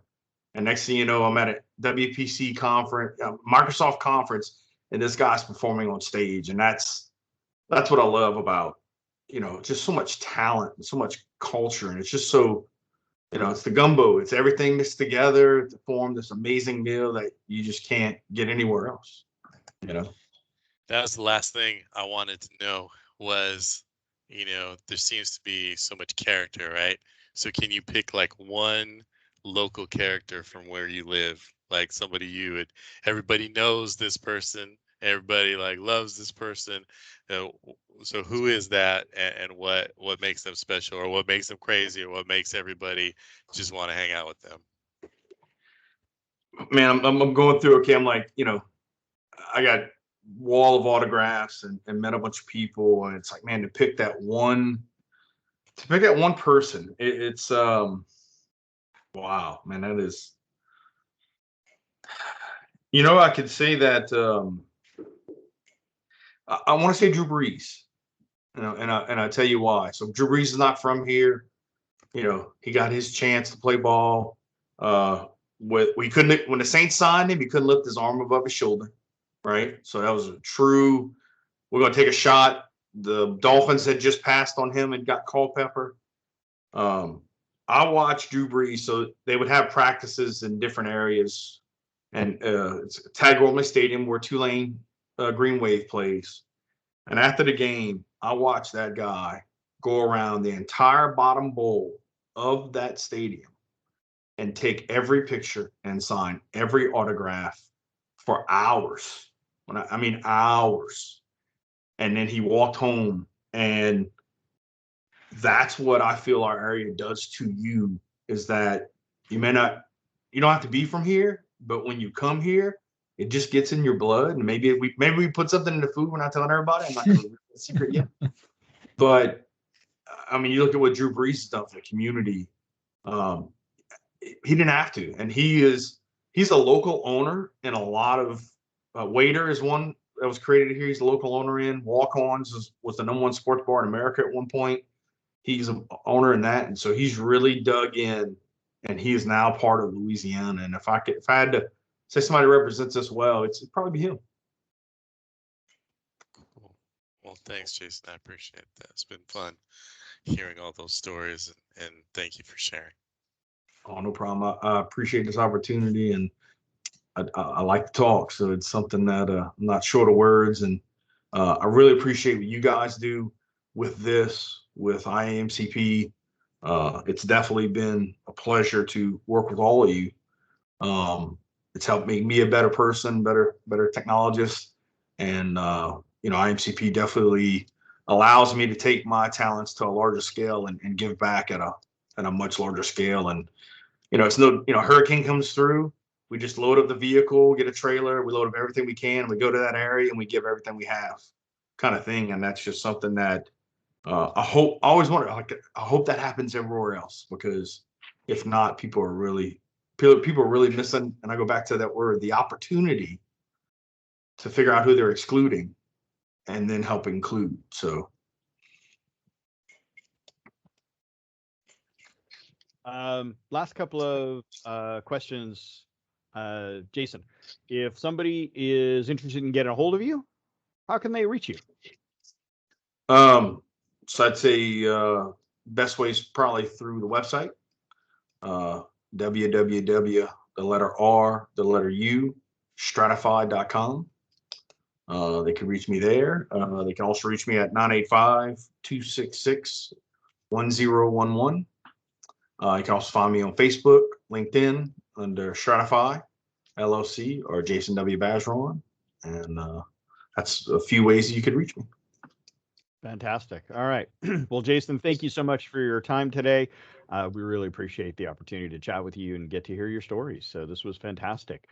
And next thing you know, I'm at a WPC conference, Microsoft conference, and this guy's performing on stage. And that's what I love about, just so much talent and so much culture. And it's just so, it's the gumbo. It's everything that's together to form this amazing meal that you just can't get anywhere else. That was the last thing I wanted to know was, there seems to be so much character, right? So can you pick like one local character from where you live, like somebody everybody knows this person, everybody like loves this person. So who is that, and what makes them special, or what makes them crazy, or what makes everybody just want to hang out with them? Man, I'm going through. Okay, I'm like, I got wall of autographs and met a bunch of people, and it's like, man, to pick that one person, it's wow, man, that is. I could say that I want to say Drew Brees, and I tell you why. So Drew Brees is not from here. He got his chance to play ball. When the Saints signed him, he couldn't lift his arm above his shoulder, right? So that was a true. We're gonna take a shot. The Dolphins had just passed on him and got Culpepper. I watched Drew Brees, so they would have practices in different areas, and it's Tag Gormley Stadium where Tulane Green Wave plays. And after the game, I watched that guy go around the entire bottom bowl of that stadium and take every picture and sign every autograph for hours. I mean hours. And then he walked home, and that's what I feel our area does to you, is that you don't have to be from here, but when you come here, it just gets in your blood. And maybe we put something in the food. We're not telling everybody. I'm not going to reveal the secret yet. But I mean, you look at what Drew Brees has done for the community. He didn't have to, and he's a local owner in a lot of. Waiter is one that was created here. He's a local owner in Walk-Ons was the #1 sports bar in America at one point. He's an owner in that, and so he's really dug in, and he is now part of Louisiana. And if I had to say somebody represents us well, it'd probably be him. Cool. Well, thanks, Jason. I appreciate that. It's been fun hearing all those stories, and thank you for sharing. Oh, no problem. I appreciate this opportunity, and I like to talk, so it's something that I'm not short of words, and I really appreciate what you guys do with IAMCP. It's definitely been a pleasure to work with all of you. It's helped make me a better person, better technologist, and IAMCP definitely allows me to take my talents to a larger scale and give back at a much larger scale. And it's hurricane comes through. We just load up the vehicle, get a trailer, we load up everything we can, we go to that area and we give everything we have, kind of thing. And that's just something that I always wonder, I hope that happens everywhere else, because if not, people are really missing. And I go back to that word, the opportunity to figure out who they're excluding and then help include. So. Last couple of questions. Jason, if somebody is interested in getting a hold of you, how can they reach you? So I'd say best way is probably through the website, www, the letter R, the letter U, stratify.com. They can reach me there. They can also reach me at 985-266-1011. You can also find me on Facebook, LinkedIn under Stratify LLC or Jason W. Bergeron. And that's a few ways you could reach me. Fantastic. All right. Well, Jason, thank you so much for your time today. We really appreciate the opportunity to chat with you and get to hear your stories. So this was fantastic.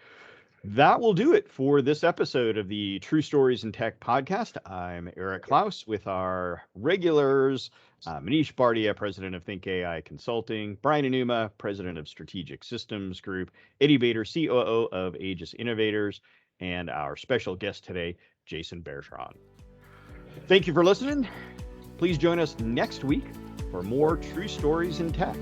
That will do it for this episode of the True Stories in Tech podcast. I'm Eric Klaus with our regulars, Manish Bardia, president of Think AI Consulting, Brian Enuma, president of Strategic Systems Group, Eddie Bader, COO of Aegis Innovators, and our special guest today, Jason Bergeron. Thank you for listening. Please join us next week for more True Stories in Tech.